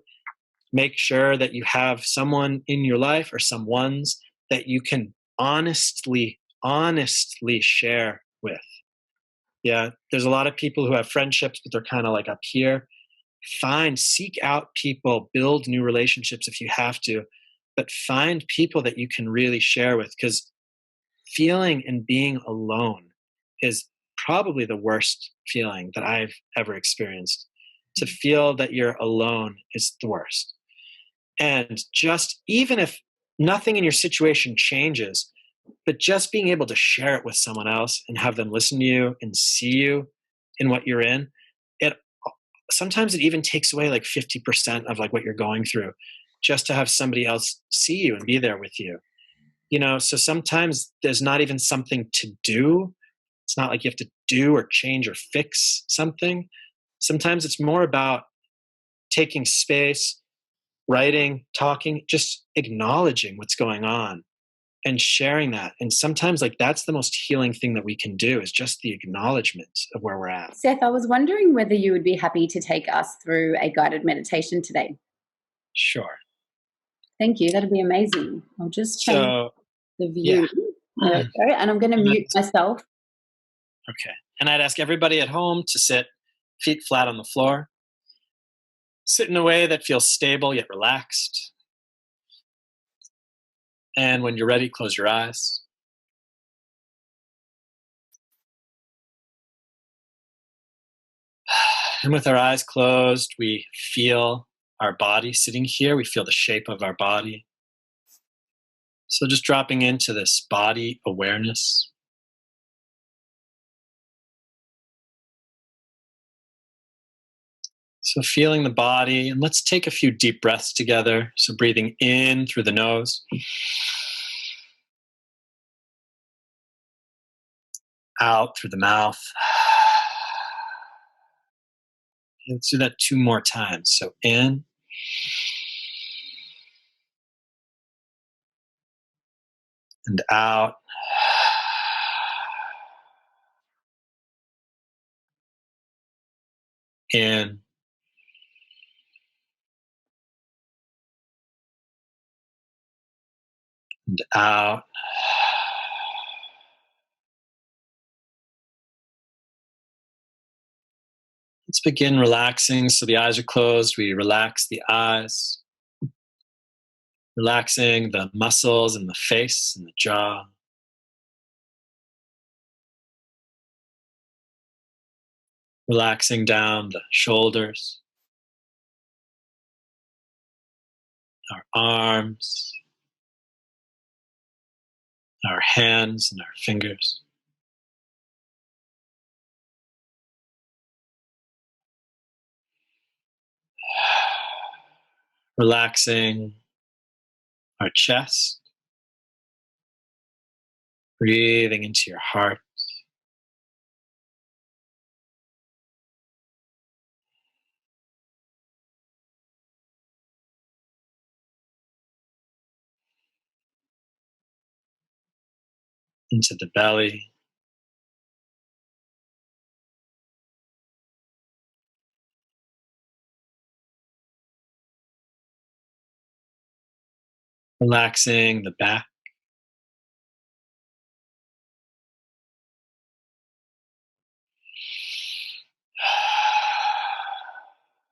Make sure that you have someone in your life or some ones that you can honestly share with. Yeah, there's a lot of people who have friendships, but they're kind of like up here. Seek out people, build new relationships if you have to, but find people that you can really share with, because feeling and being alone is probably the worst feeling that I've ever experienced. To feel that you're alone is the worst. And just, even if nothing in your situation changes, but just being able to share it with someone else and have them listen to you and see you in what you're in, sometimes it even takes away like 50% of like what you're going through, just to have somebody else see you and be there with you. So sometimes there's not even something to do. It's not like you have to do or change or fix something. Sometimes it's more about taking space, writing, talking, just acknowledging what's going on and sharing that. And sometimes like that's the most healing thing that we can do, is just the acknowledgement of where we're at. Seth, I was wondering whether you would be happy to take us through a guided meditation today. Sure. Thank you. That'd be amazing. I'll just change the view. Yeah. There we go. And I'm going to mute myself. Okay. And I'd ask everybody at home to sit feet flat on the floor. Sit in a way that feels stable yet relaxed. And when you're ready, close your eyes. And with our eyes closed, we feel our body sitting here. We feel the shape of our body. So just dropping into this body awareness. So feeling the body, and let's take a few deep breaths together. So breathing in through the nose. Out through the mouth. Let's do that 2 more times. So in. And out. In. and out. Let's begin relaxing. So the eyes are closed. We relax the eyes, relaxing the muscles in the face and the jaw. Relaxing down the shoulders, our arms, our hands, and our fingers. Relaxing our chest, breathing into your heart. Into the belly. Relaxing the back.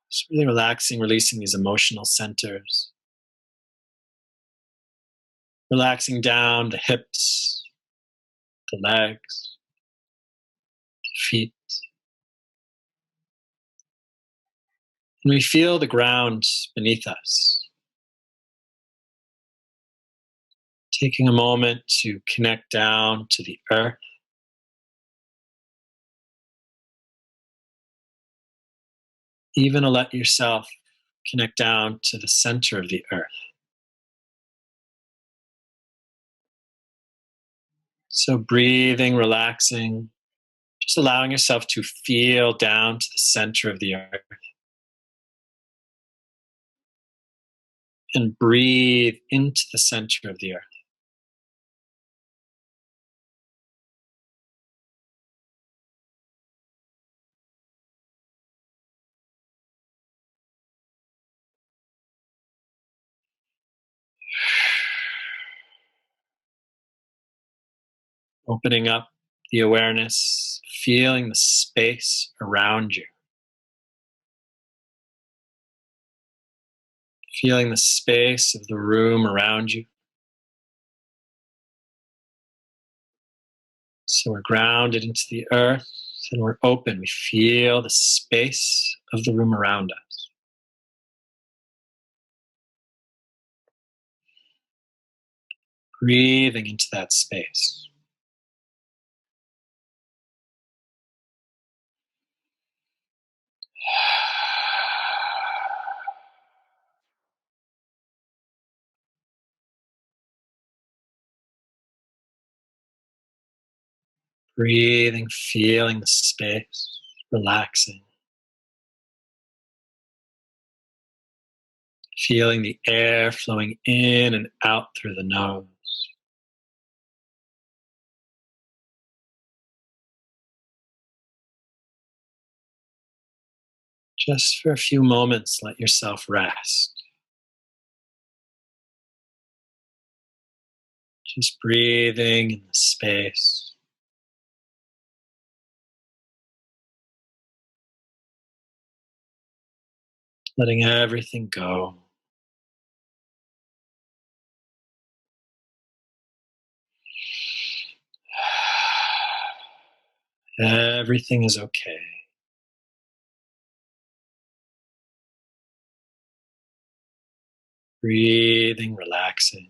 Just really relaxing, releasing these emotional centers. Relaxing down the hips, the legs, the feet. And we feel the ground beneath us. Taking a moment to connect down to the earth. Even to let yourself connect down to the center of the earth. So breathing, relaxing, just allowing yourself to feel down to the center of the earth. And breathe into the center of the earth. Opening up the awareness, feeling the space around you. Feeling the space of the room around you. So we're grounded into the earth and we're open. We feel the space of the room around us. Breathing into that space. Breathing, feeling the space, relaxing. Feeling the air flowing in and out through the nose. Just for a few moments, let yourself rest. Just breathing in the space. Letting everything go. Everything is okay. Breathing, relaxing.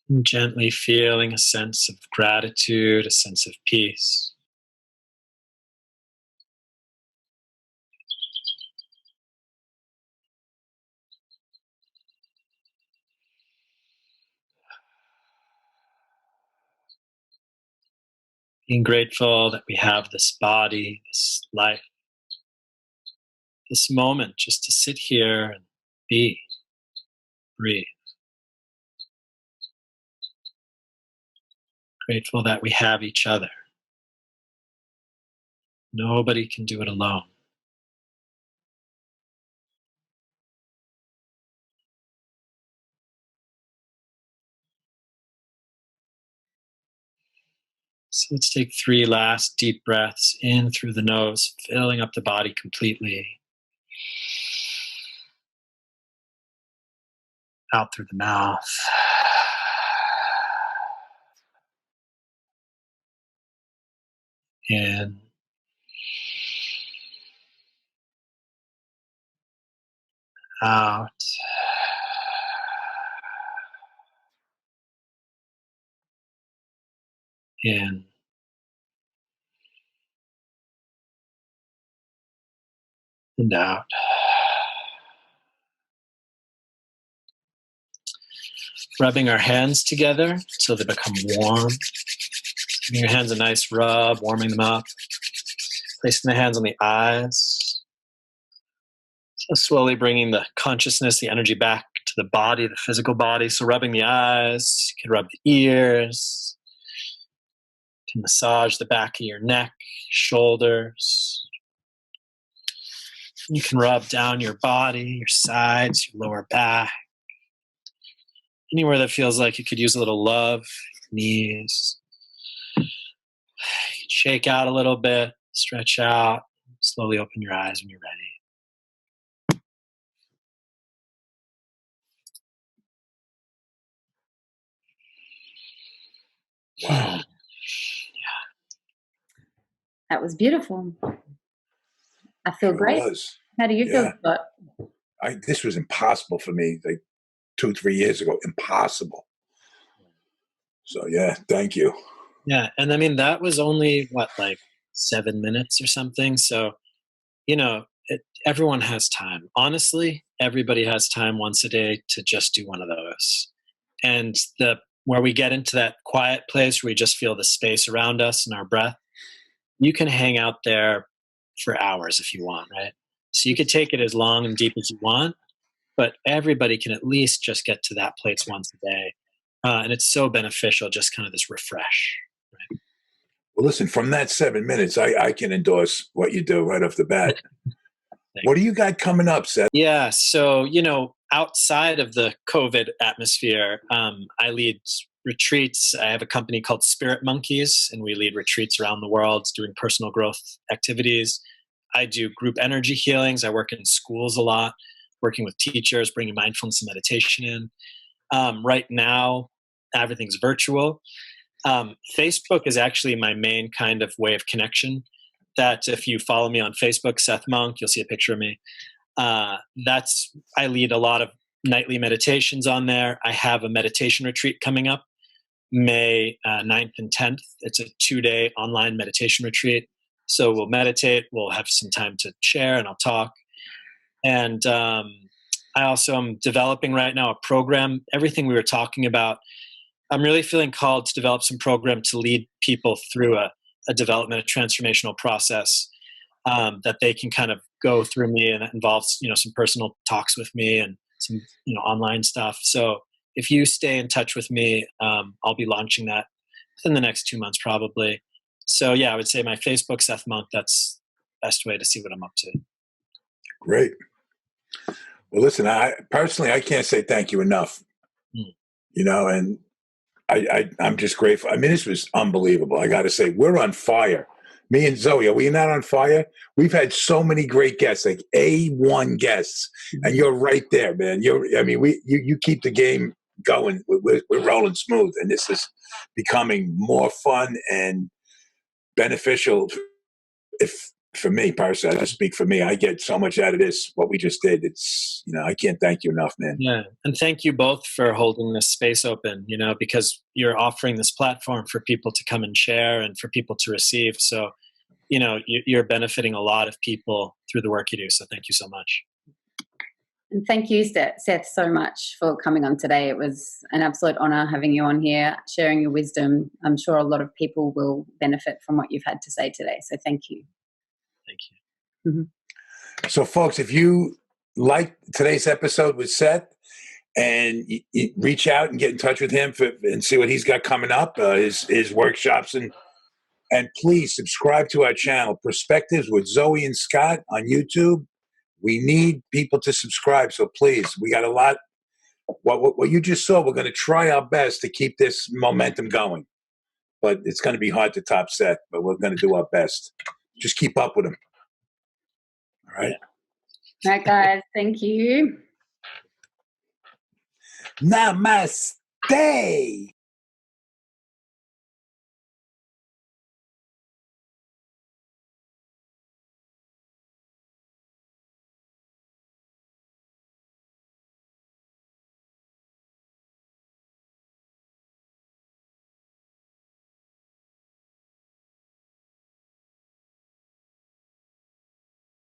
And gently feeling a sense of gratitude, a sense of peace. Being grateful that we have this body, this life, this moment just to sit here and be, breathe. Grateful that we have each other. Nobody can do it alone. So let's take 3 last deep breaths in through the nose, filling up the body completely. Out through the mouth. In. Out. In. And out. Rubbing our hands together till they become warm. Giving your hands a nice rub, warming them up. Placing the hands on the eyes. So slowly bringing the consciousness, the energy back to the body, the physical body. So rubbing the eyes, you can rub the ears. You can massage the back of your neck, shoulders. You can rub down your body, your sides, your lower back. Anywhere that feels like it could use a little love, knees. Shake out a little bit, stretch out, slowly open your eyes when you're ready. Wow. That was beautiful. I feel great. It was. How do you feel, Scott? This was impossible for me like 2-3 years ago. Impossible. So yeah, thank you. Yeah, and I mean that was only like 7 minutes or something. So, everyone has time. Honestly, everybody has time once a day to just do one of those. And where we get into that quiet place where we just feel the space around us and our breath, you can hang out there for hours if you want, right? So you could take it as long and deep as you want, but everybody can at least just get to that place once a day. And it's so beneficial, just kind of this refresh. Right? Well, listen, from that 7 minutes, I can endorse what you do right off the bat. What do you got coming up, Seth? Yeah, so, outside of the COVID atmosphere, I lead retreats. I have a company called Spirit Monkeys, and we lead retreats around the world doing personal growth activities. I do group energy healings. I work in schools a lot, working with teachers, bringing mindfulness and meditation in. Right now, everything's virtual. Facebook is actually my main kind of way of connection. That if you follow me on Facebook, Seth Monk, you'll see a picture of me. I lead a lot of nightly meditations on there. I have a meditation retreat coming up May 9th and 10th. It's a 2-day online meditation retreat. So we'll meditate, we'll have some time to share, and I'll talk. And I also am developing right now a program. Everything we were talking about, I'm really feeling called to develop some program to lead people through a development, a transformational process that they can kind of go through me, and that involves some personal talks with me and some online stuff. So if you stay in touch with me, I'll be launching that within the next 2 months probably. So yeah, I would say my Facebook, Seth Monk, that's the best way to see what I'm up to. Great. Well, listen, I can't say thank you enough. And I'm just grateful. I mean, this was unbelievable. I got to say, we're on fire. Me and Zoe, are we not on fire? We've had so many great guests, like A1 guests, and you're right there, man. You keep the game going. We're rolling smooth, and this is becoming more fun and beneficial. If for me personally, I speak for me, I get so much out of this. What we just did, it's I can't thank you enough, man. Yeah, and thank you both for holding this space open. Because you're offering this platform for people to come and share, and for people to receive. So, you're benefiting a lot of people through the work you do. So, thank you so much. And thank you, Seth, so much for coming on today. It was an absolute honor having you on here, sharing your wisdom. I'm sure a lot of people will benefit from what you've had to say today. So thank you. Thank you. Mm-hmm. So, folks, if you like today's episode with Seth, and you reach out and get in touch with him and see what he's got coming up, his workshops, and please subscribe to our channel, Perspectives with Zoe and Scott on YouTube. We need people to subscribe, so please, we got a lot. What you just saw, we're going to try our best to keep this momentum going, but it's going to be hard to top Seth, but we're going to do our best. Just keep up with him. All right. All right, guys. Thank you. Namaste.